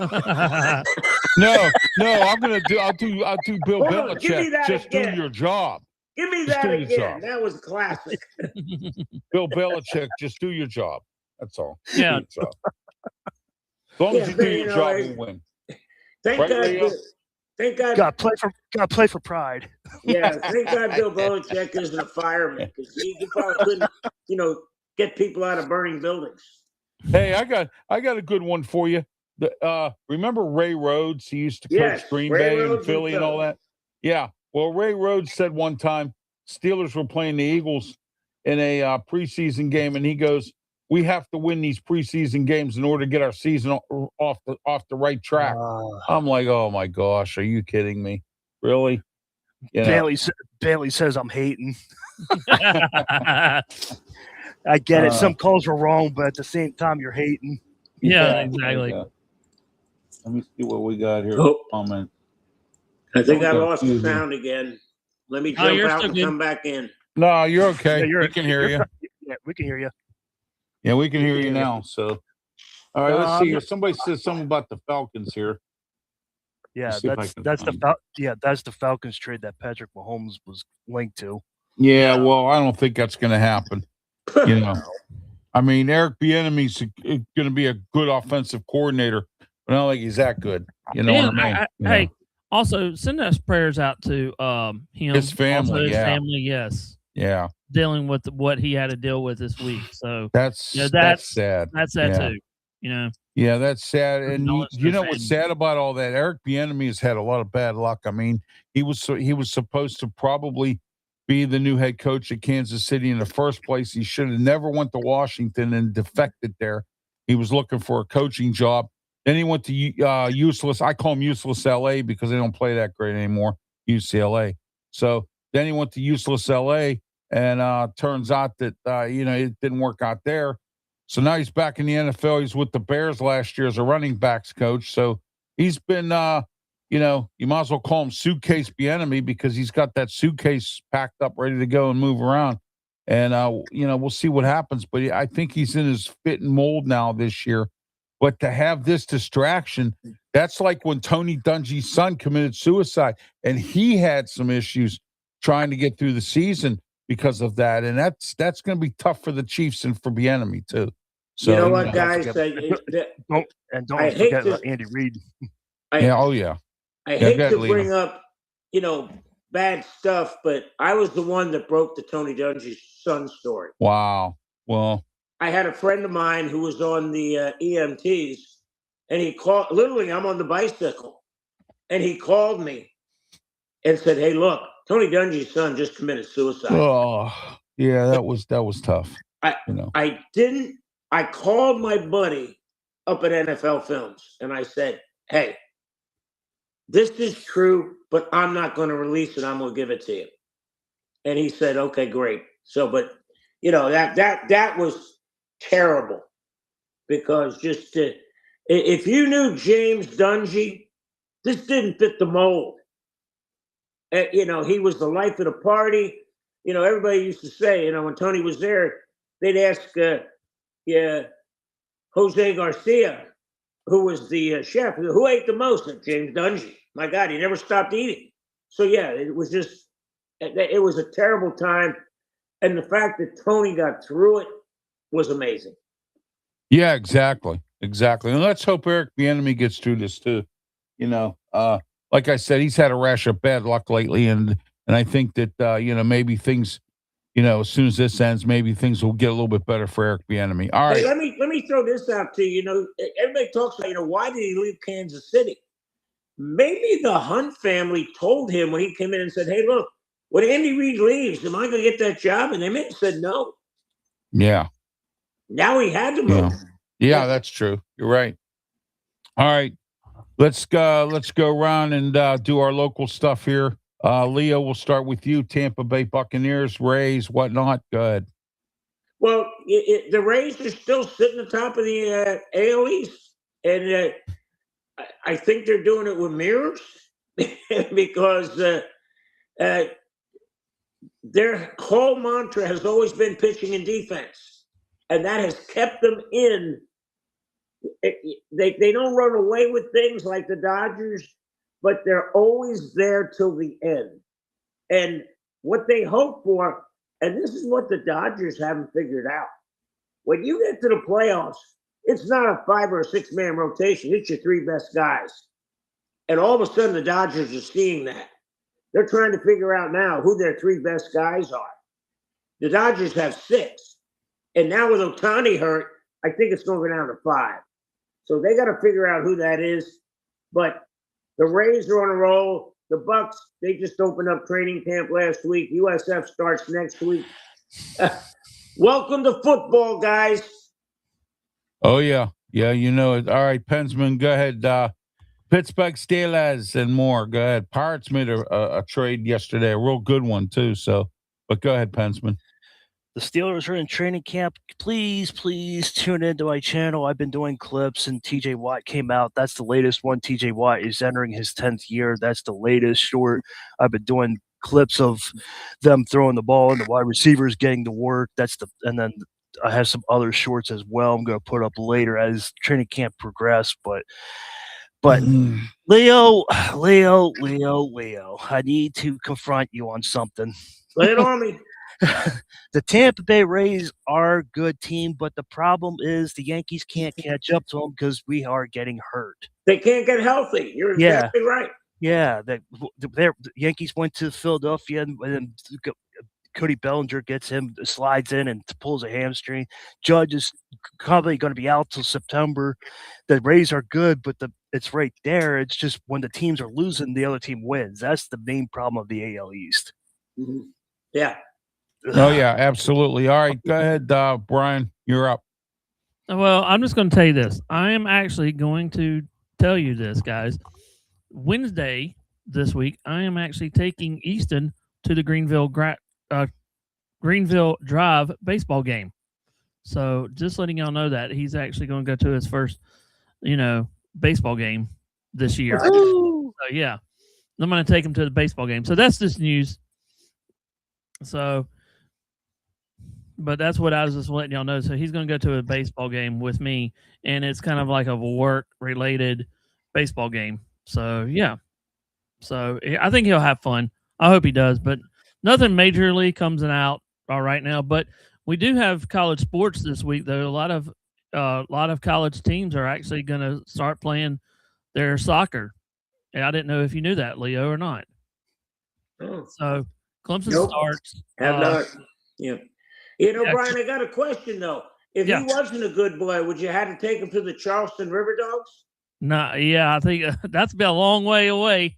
I'll do Bill Belichick. Just do your job. Give me that again. That was classic. Bill Belichick, just do your job. That's all. Yeah. As long as you do your job, we'll win. Thank God. Got to play for pride. Yeah, thank God Bill Belichick isn't a fireman because he probably couldn't, get people out of burning buildings. Hey, I got a good one for you. Remember Ray Rhodes? He used to coach Green Bay and Philly and all that. Yeah. Well, Ray Rhodes said one time Steelers were playing the Eagles in a preseason game, and he goes, "We have to win these preseason games in order to get our season off the right track." I'm like, "Oh my gosh, are you kidding me? Really?" Bailey says I'm hating. I get it. Some calls were wrong, but at the same time, you're hating. Yeah, exactly. Let me see what we got here. Oh. Comment. I think I lost the sound again. Let me Oh, jump you're out still and good. come back in. No, you're okay. Yeah, We can hear you. Yeah, we can hear you. Yeah, we can hear you now. So, all right, No, let's see I'm here. not- Somebody says something about the Falcons here. Yeah, Let's see if I can find it. that's the Falcons trade that Patrick Mahomes was linked to. Yeah, well, I don't think that's going to happen. You know, I mean, Eric Bieniemy's going to be a good offensive coordinator, but I don't think he's that good. You know what I mean? Hey, also send us prayers out to him, His family, also his yeah. family, yes, Yeah, dealing with what he had to deal with this week. So that's sad. That's sad Yeah. too. You know, Yeah, that's sad. And Condolences to you his know what's sad about all that? Eric Bieniemy has had a lot of bad luck. I mean, he was supposed to probably be the new head coach at Kansas City in the first place. He should have never went to Washington and defected there. He was looking for a coaching job. Then he went to useless. I call him useless LA because they don't play that great anymore. UCLA. So then he went to useless LA, and turns out that it didn't work out there. So now he's back in the NFL. He's with the Bears last year as a running backs coach. So he's been, you might as well call him Suitcase Bieniemy because he's got that suitcase packed up, ready to go and move around. And, we'll see what happens. But I think he's in his fit and mold now this year. But to have this distraction, that's like when Tony Dungy's son committed suicide, and he had some issues trying to get through the season because of that. And that's going to be tough for the Chiefs and for Bieniemy too. So you know what, guys? Don't I hate forget to- about Andy Reid. I hate go ahead, to Leo. bring up, bad stuff, but I was the one that broke the Tony Dungy's son story. Wow. Well, I had a friend of mine who was on the EMTs, and he called. Literally, I'm on the bicycle, and he called me and said, "Hey, look, Tony Dungy's son just committed suicide." oh, yeah, that was tough. I called my buddy up at NFL Films, and I said, "Hey, this is true, but I'm not going to release it. I'm going to give it to you." And he said, "Okay, great." So, but that was terrible because if you knew James Dungy, this didn't fit the mold. He was the life of the party. Everybody used to say, when Tony was there, they'd ask Jose Garcia, who was the chef, who ate the most? James Dungy. My God, he never stopped eating. So, yeah, it was a terrible time. And the fact that Tony got through it was amazing. Yeah, exactly. And let's hope Eric Bieniemy gets through this too. Like I said, he's had a rash of bad luck lately, and I think that maybe things, as soon as this ends, maybe things will get a little bit better for Eric Bieniemy. All right. Hey, let me throw this out to you. Everybody talks about why did he leave Kansas City? Maybe the Hunt family told him when he came in and said, "Hey, look, when Andy Reid leaves, am I going to get that job?" And they may have said no. Yeah. Now he had to move. Yeah, that's true. You're right. All right. Let's go around and do our local stuff here. Leo, we'll start with you. Tampa Bay Buccaneers, Rays, whatnot. Go ahead. Well, the Rays are still sitting atop of the AL East. And I think they're doing it with mirrors because their whole mantra has always been pitching and defense. And that has kept them in. They don't run away with things like the Dodgers, but they're always there till the end. And what they hope for, and this is what the Dodgers haven't figured out. When you get to the playoffs, it's not a 5 or a 6 man rotation. It's your 3 best guys. And all of a sudden, the Dodgers are seeing that. They're trying to figure out now who their 3 best guys are. The Dodgers have 6. And now with Ohtani hurt, I think it's going to go down to 5. So they got to figure out who that is. But the Rays are on a roll. The Bucks, they just opened up training camp last week. USF starts next week. Welcome to football, guys. Oh, yeah. Yeah, you know it. All right, Pensman, go ahead. Pittsburgh Steelers and more. Go ahead. Pirates made a trade yesterday, a real good one, too. But go ahead, Pensman. The Steelers are in training camp. Please tune into my channel. I've been doing clips, and TJ Watt came out. That's the latest one. TJ Watt is entering his 10th year. That's the latest short. I've been doing clips of them throwing the ball and the wide receivers getting to work. And then I have some other shorts as well. I'm going to put up later as training camp progress. But Leo, I need to confront you on something. Lay it on me. The Tampa Bay Rays are a good team, but the problem is the Yankees can't catch up to them because we are getting hurt. They can't get healthy. You're exactly right. Yeah, the Yankees went to Philadelphia, and then Cody Bellinger slides in and pulls a hamstring. Judge is probably going to be out till September. The Rays are good, but it's right there. It's just when the teams are losing, the other team wins. That's the main problem of the AL East. Mm-hmm. Yeah. Oh, yeah, absolutely. All right, go ahead, Brian. You're up. Well, I'm just going to tell you this. I am actually going to tell you this, guys. Wednesday this week, I am actually taking Easton to the Greenville Drive baseball game. So just letting y'all know that he's actually going to go to his first, baseball game this year. So, yeah, I'm going to take him to the baseball game. So that's just news. So, but that's what I was just letting y'all know. So he's going to go to a baseball game with me, and it's kind of like a work-related baseball game. So, yeah. So I think he'll have fun. I hope he does, but nothing majorly comes out right now. But we do have college sports this week, though. A lot of college teams are actually going to start playing their soccer. And I didn't know if you knew that, Leo, or not. Oh. So Clemson starts. Have not. Yeah. Brian, I got a question, though. If he wasn't a good boy, would you have to take him to the Charleston River Dogs? No, yeah, I think that's been a long way away.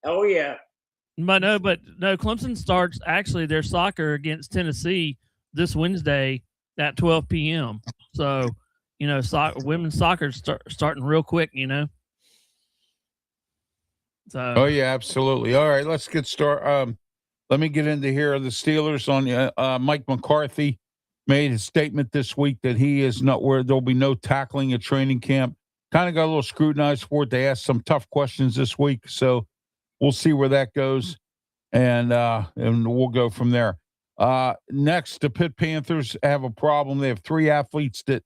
Oh, yeah. But no, Clemson starts actually their soccer against Tennessee this Wednesday at 12 p.m. So, women's soccer starting real quick, So. Oh, yeah, absolutely. All right, let's get started. Let me get into here. The Steelers on Mike McCarthy made a statement this week that he is not where there'll be no tackling at training camp. Kind of got a little scrutinized for it. They asked some tough questions this week, so we'll see where that goes, and we'll go from there. Next, the Pitt Panthers have a problem. They have three athletes that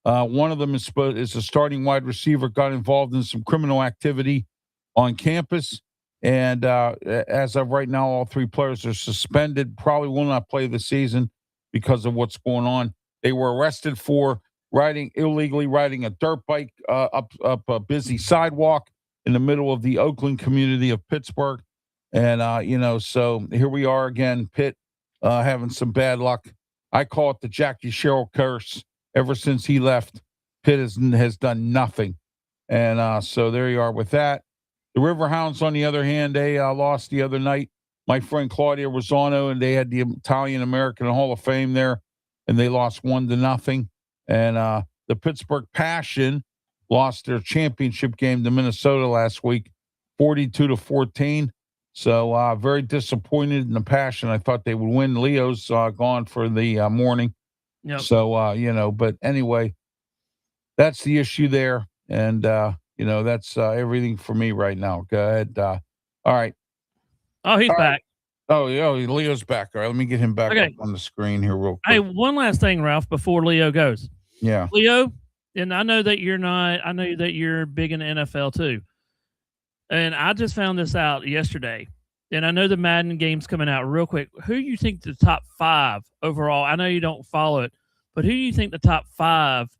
one of them is a starting wide receiver, got involved in some criminal activity on campus. And as of right now, all three players are suspended, probably will not play the season because of what's going on. They were arrested for illegally riding a dirt bike up a busy sidewalk in the middle of the Oakland community of Pittsburgh. And, so here we are again, Pitt having some bad luck. I call it the Jackie Sherrill curse. Ever since he left, Pitt has done nothing. And so there you are with that. The Riverhounds, on the other hand, they lost the other night. My friend Claudia Rosano, and they had the Italian-American Hall of Fame there, and they lost 1-0. And the Pittsburgh Passion lost their championship game to Minnesota last week, 42-14. So very disappointed in the Passion. I thought they would win. Leo's gone for the morning. Yep. So, but anyway, that's the issue there. And, that's everything for me right now. Go ahead. All right. Oh, he's back. Oh, Leo's back. All right, let me get him back up on the screen here real quick. Hey, one last thing, Ralph, before Leo goes. Yeah. Leo, and I know that you're not, I know that you're big in the NFL too. And I just found this out yesterday. And I know the Madden game's coming out real quick. Who do you think the top 5 overall? I know you don't follow it, but who do you think the top 5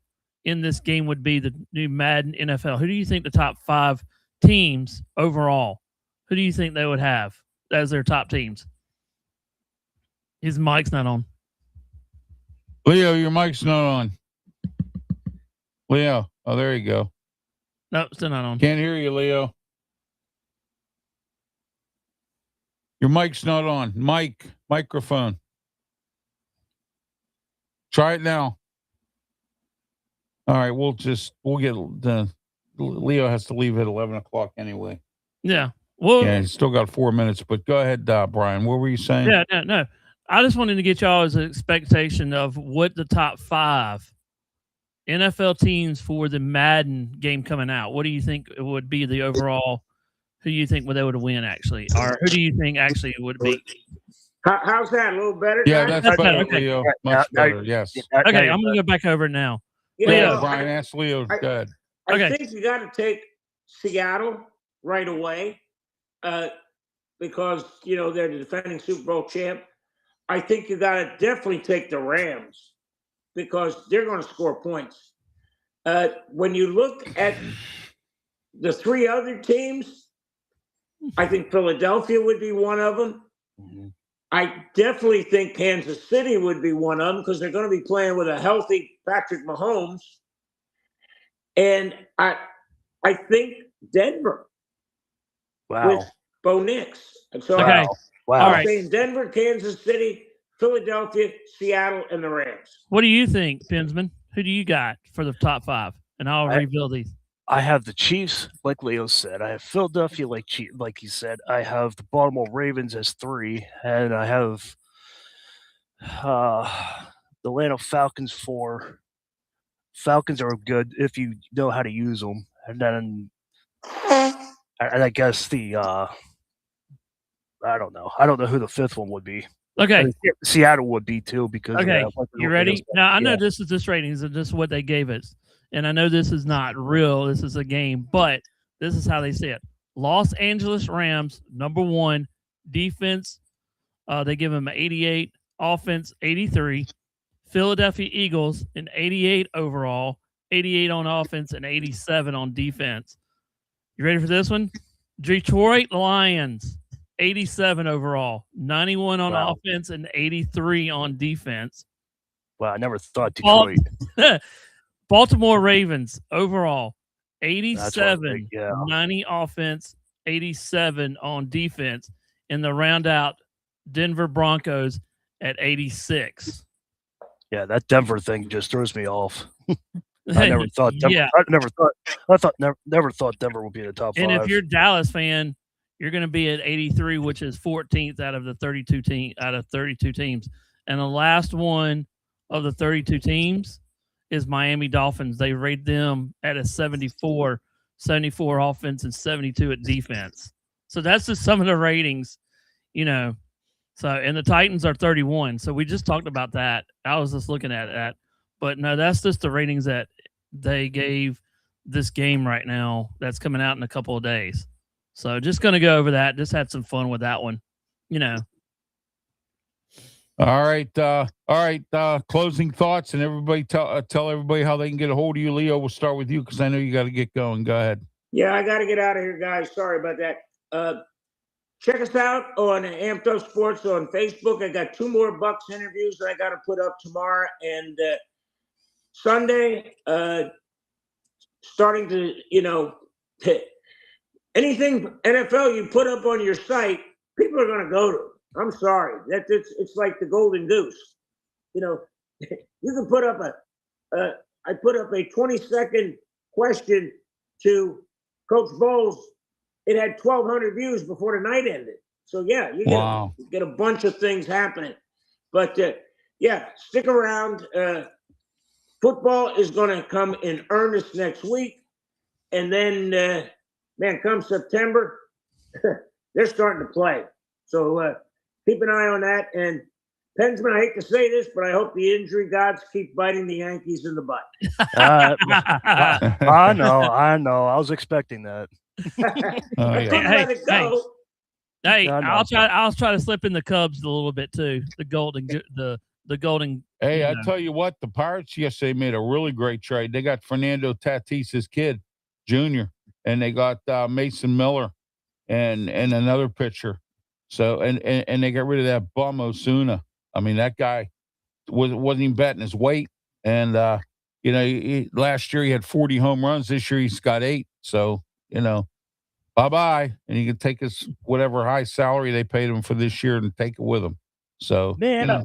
in this game would be, the new Madden NFL? Who do you think the top 5 teams overall? Who do you think they would have as their top teams? His mic's not on. Leo, your mic's not on. Leo. Oh, there you go. No, still not on. Can't hear you, Leo. Your mic's not on. Microphone. Try it now. All right, we'll get Leo has to leave at 11 o'clock anyway. Yeah. Well, yeah, he's still got 4 minutes, but go ahead, Brian. What were you saying? Yeah, no. I just wanted to get y'all's expectation of what the top 5 NFL teams for the Madden game coming out. What do you think it would be the overall who you think they would win actually, or who do you think actually would beat? How's that? A little better? Yeah, guys? that's better, okay. Leo. Much better. Yes. Okay, I'm gonna go back over now. Yeah, Leo. Brian, ask Leo. Go ahead. I think you got to take Seattle right away because they're the defending Super Bowl champ. I think you got to definitely take the Rams because they're going to score points. When you look at the three other teams, I think Philadelphia would be one of them. Mm-hmm. I definitely think Kansas City would be one of them because they're going to be playing with a healthy Patrick Mahomes. And I think Denver with Bo Nix. And so Okay. All I'm right. saying Denver, Kansas City, Philadelphia, Seattle, and the Rams. What do you think, Pensman? Who do you got for the top 5? And I'll reveal these. I have the Chiefs, like Leo said. I have Philadelphia, like he said. I have the Baltimore Ravens as 3, and I have the Atlanta Falcons 4. Falcons are good if you know how to use them, and then I guess the I don't know who the 5th one would be. Okay, Seattle would be too because okay. You ready? Now I know this is just ratings and this is what they gave us. And I know this is not real. This is a game, but this is how they say it. Los Angeles Rams, number 1. Defense, they give them an 88. Offense, 83. Philadelphia Eagles, an 88 overall. 88 on offense and 87 on defense. You ready for this one? Detroit Lions, 87 overall. 91 on offense and 83 on defense. Wow, I never thought Detroit. Baltimore Ravens overall, 87, 90 offense, 87 on defense. In the round out, Denver Broncos at 86. Yeah, that Denver thing just throws me off. I never thought Denver. Yeah. Never thought Denver would be in the top 5. And if you're a Dallas fan, you're going to be at 83, which is 14th out of the 32 teams. And the last one of the 32 teams is Miami Dolphins. They rate them at a 74 offense and 72 at defense. So that's just some of the ratings, So, and the Titans are 31. So we just talked about that. I was just looking at that. But no, that's just the ratings that they gave this game right now that's coming out in a couple of days. So just going to go over that. Just had some fun with that one, All right. Closing thoughts, and everybody tell everybody how they can get a hold of you. Leo, we'll start with you because I know you got to get going. Go ahead. Yeah, I got to get out of here, guys. Sorry about that. Check us out on Amped Up Sports on Facebook. I got 2 more Bucks interviews that I got to put up tomorrow and Sunday. Starting to, anything NFL you put up on your site, people are going to go to. I'm sorry. It's like the golden goose. You can put up I put up a 20-second question to Coach Bowles. It had 1,200 views before the night ended. So yeah, you get a bunch of things happening. But stick around. Football is going to come in earnest next week, and then come September, they're starting to play. So keep an eye on that. And Pensman, I hate to say this, but I hope the injury gods keep biting the Yankees in the butt. I know. I was expecting that. I'll try to slip in the Cubs a little bit too. The golden. Hey, I tell you what, the Pirates yesterday made a really great trade. They got Fernando Tatis's kid, Jr., and they got Mason Miller and another pitcher. So and they got rid of that bum Osuna. I mean, that guy wasn't even batting his weight. And last year he had 40 home runs. This year he's got 8. So bye-bye. And he can take his whatever high salary they paid him for this year and take it with him. So man,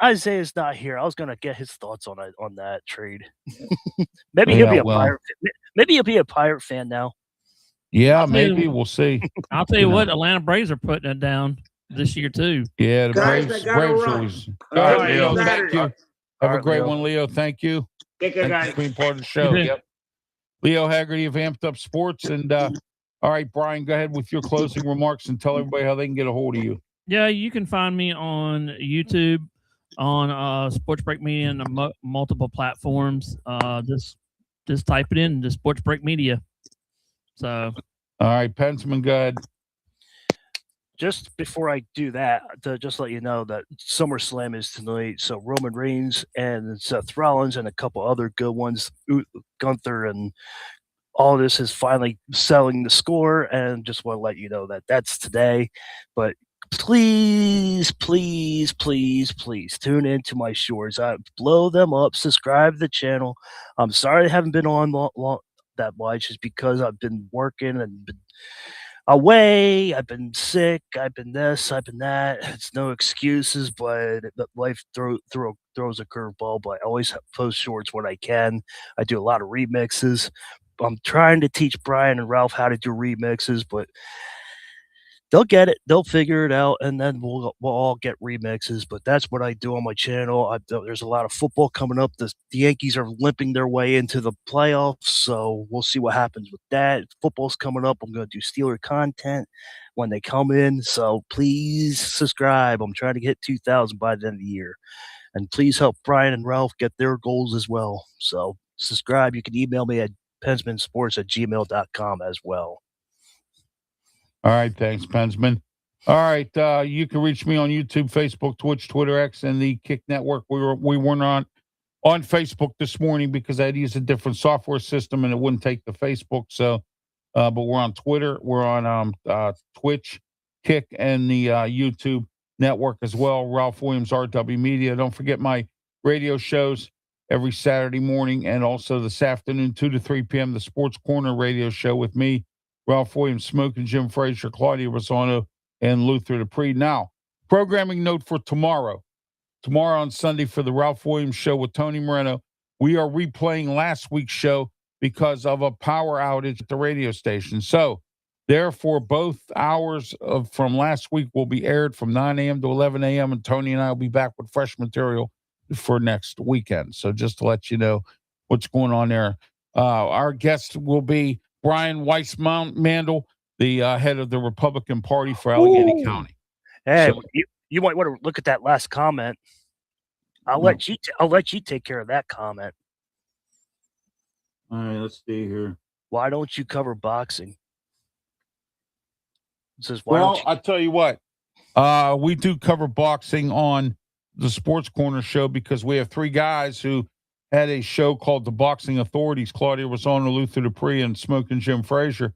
Isaiah's not here. I was gonna get his thoughts on that trade. Maybe he'll be a Pirate. Maybe he'll be a Pirate fan now. Yeah, maybe we'll see. I'll tell you what, Atlanta Braves are putting it down this year too. Yeah, the Guys, Braves always. All right, Leo, thank you. Have a great Leo. one, Leo. Thank you. Take care, Thanks guys. for being part of the show. Yep. Leo Hagerty of Amped Up Sports, and all All right, Brian, go ahead with your closing remarks and tell everybody how they can get a hold of you. Yeah, you can find me on YouTube, on Sports Break Media, and multiple platforms. Just type it in, the Sports Break Media. So, all right, Pensman, go ahead. Just before I do that, to just let you know that SummerSlam is tonight. So Roman Reigns and Seth Rollins and a couple other good ones, Gunther and all this is finally selling the score. And just want to let you know that that's today. But please, please, please, please tune into my shorts. I blow them up, subscribe to the channel. I'm sorry I haven't been on that much. It's because I've been working and been away, I've been sick, I've been this, I've been that. It's no excuses, but life throws a curveball. But I always post shorts when I can. I do a lot of remixes. I'm trying to teach Brian and Ralph how to do remixes, but they'll get it. They'll figure it out, and then we'll all get remixes. But that's what I do on my channel. There's a lot of football coming up. The Yankees are limping their way into the playoffs, so we'll see what happens with that. Football's coming up. I'm going to do Steeler content when they come in, so please subscribe. I'm trying to hit 2,000 by the end of the year. And please help Brian and Ralph get their goals as well. So subscribe. You can email me at pensmansports@gmail.com as well. All right, thanks, Pensman. All right, you can reach me on YouTube, Facebook, Twitch, Twitter, X, and the Kick Network. We weren't on Facebook this morning because I had to use a different software system and it wouldn't take the Facebook. So, but we're on Twitter, we're on Twitch, Kick, and the YouTube Network as well. Ralph Williams, RW Media. Don't forget my radio shows every Saturday morning and also this afternoon, 2 to 3 p.m. The Sports Corner radio show with me, Ralph Williams, Smoking Jim Frazier, Claudia Rosano, and Luther Dupree. Now, programming note for tomorrow. Tomorrow on Sunday for the Ralph Williams Show with Tony Moreno, we are replaying last week's show because of a power outage at the radio station. So, therefore, both hours from last week will be aired from 9 a.m. to 11 a.m., and Tony and I will be back with fresh material for next weekend. So, just to let you know what's going on there. Our guest will be Brian Weissmandel, the head of the Republican Party for Allegheny County. Hey, so, you might want to look at that last comment. I'll let you take care of that comment. All right, let's see here. Why don't you cover boxing? It says, I'll tell you what. We do cover boxing on the Sports Corner show because we have three guys who had a show called The Boxing Authorities, Claudia Rosano, Luther Dupree, and Smoking Jim Frazier.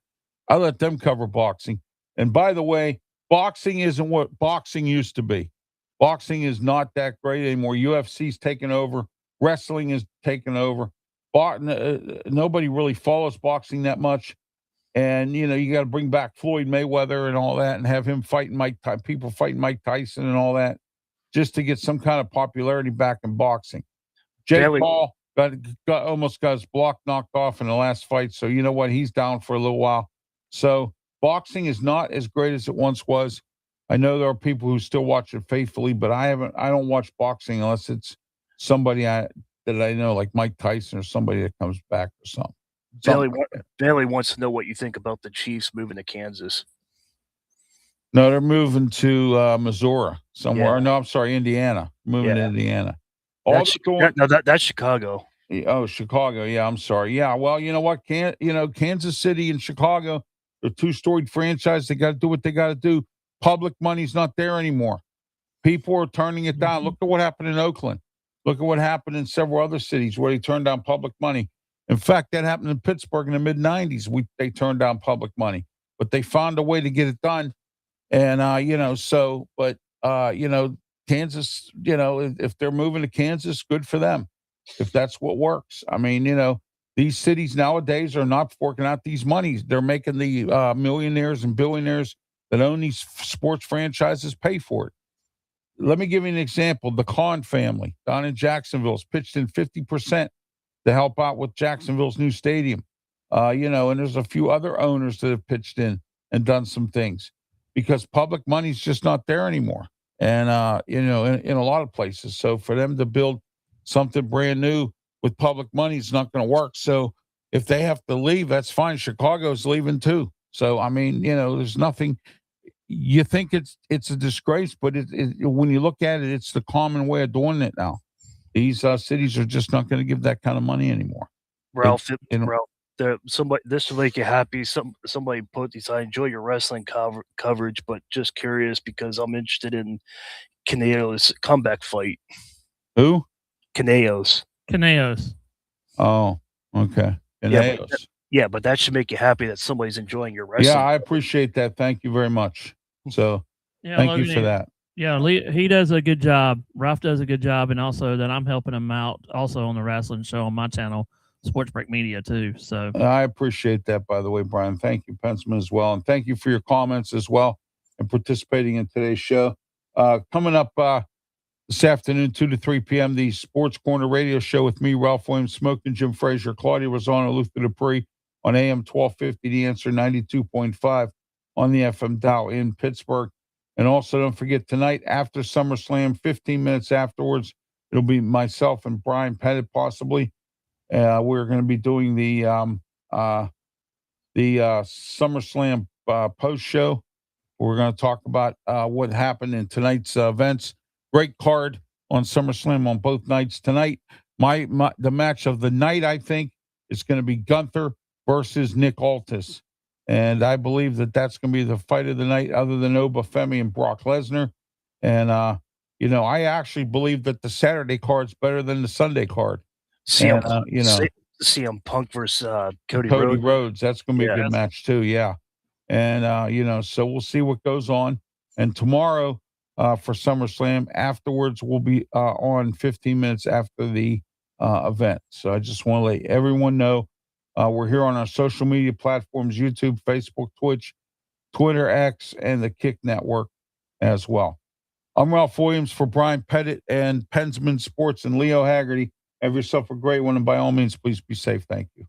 I let them cover boxing. And by the way, boxing isn't what boxing used to be. Boxing is not that great anymore. UFC's taken over. Wrestling is taken over. Nobody really follows boxing that much. And, you got to bring back Floyd Mayweather and all that and have him fighting people fighting Mike Tyson and all that just to get some kind of popularity back in boxing. Jake Paul almost got his block knocked off in the last fight. So you know what? He's down for a little while. So boxing is not as great as it once was. I know there are people who still watch it faithfully, but I don't watch boxing unless it's somebody that I know, like Mike Tyson or somebody that comes back or something. Bailey wants to know what you think about the Chiefs moving to Kansas. No, they're moving to Missouri somewhere. Yeah. No, I'm sorry, Indiana. Moving to Indiana. That's Chicago. Oh, Chicago. Yeah, I'm sorry. Yeah, well, you know what? Kansas City and Chicago, they're two-storied franchise. They got to do what they got to do. Public money's not there anymore. People are turning it down. Look at what happened in Oakland. Look at what happened in several other cities where they turned down public money. In fact, that happened in Pittsburgh in the mid-'90s. They turned down public money, but they found a way to get it done. And, Kansas, if they're moving to Kansas, good for them. If that's what works. I mean, these cities nowadays are not forking out these monies. They're making the millionaires and billionaires that own these sports franchises pay for it. Let me give you an example. The Kahn family down in Jacksonville has pitched in 50% to help out with Jacksonville's new stadium. And there's a few other owners that have pitched in and done some things because public money's just not there anymore. And, in a lot of places. So for them to build something brand new with public money is not going to work. So if they have to leave, that's fine. Chicago's leaving too. So, I mean, there's nothing. You think it's a disgrace, but when you look at it, it's the common way of doing it now. These cities are just not going to give that kind of money anymore. Ralph, somebody, this will make you happy. Somebody put these. I enjoy your wrestling coverage, but just curious because I'm interested in Caneo's comeback fight. Who? Caneo's. Oh, okay. Yeah, but that should make you happy that somebody's enjoying your wrestling. Yeah, I appreciate that. Thank you very much. So, thank you for that. Yeah, he does a good job. Ralph does a good job, and also that I'm helping him out also on the wrestling show on my channel, Sports Break Media, too. So I appreciate that, by the way, Brian. Thank you, Pensman, as well. And thank you for your comments as well and participating in today's show. Coming up this afternoon, 2 to 3 p.m., the Sports Corner radio show with me, Ralph Williams, Smoking Jim Frazier, Claudia Rosano, Luther Dupree on AM 1250, The Answer 92.5 on the FM dial in Pittsburgh. And also don't forget tonight after SummerSlam, 15 minutes afterwards, it'll be myself and Bryan Pettit possibly. We're going to be doing the SummerSlam post show. We're going to talk about what happened in tonight's events. Great card on SummerSlam on both nights tonight. The match of the night, I think, is going to be Gunther versus Nick Aldis. And I believe that that's going to be the fight of the night other than Obafemi and Brock Lesnar. And, I actually believe that the Saturday card's better than the Sunday card. CM Punk versus Cody Rhodes. That's going to be a good match too. Yeah. And, so we'll see what goes on. And tomorrow for SummerSlam, afterwards, we'll be on 15 minutes after the event. So I just want to let everyone know we're here on our social media platforms, YouTube, Facebook, Twitch, Twitter, X, and the Kick Network as well. I'm Ralph Williams for Bryan Pettit and Pensman Sports and Leo Hagerty. Have yourself a great one. And by all means, please be safe. Thank you.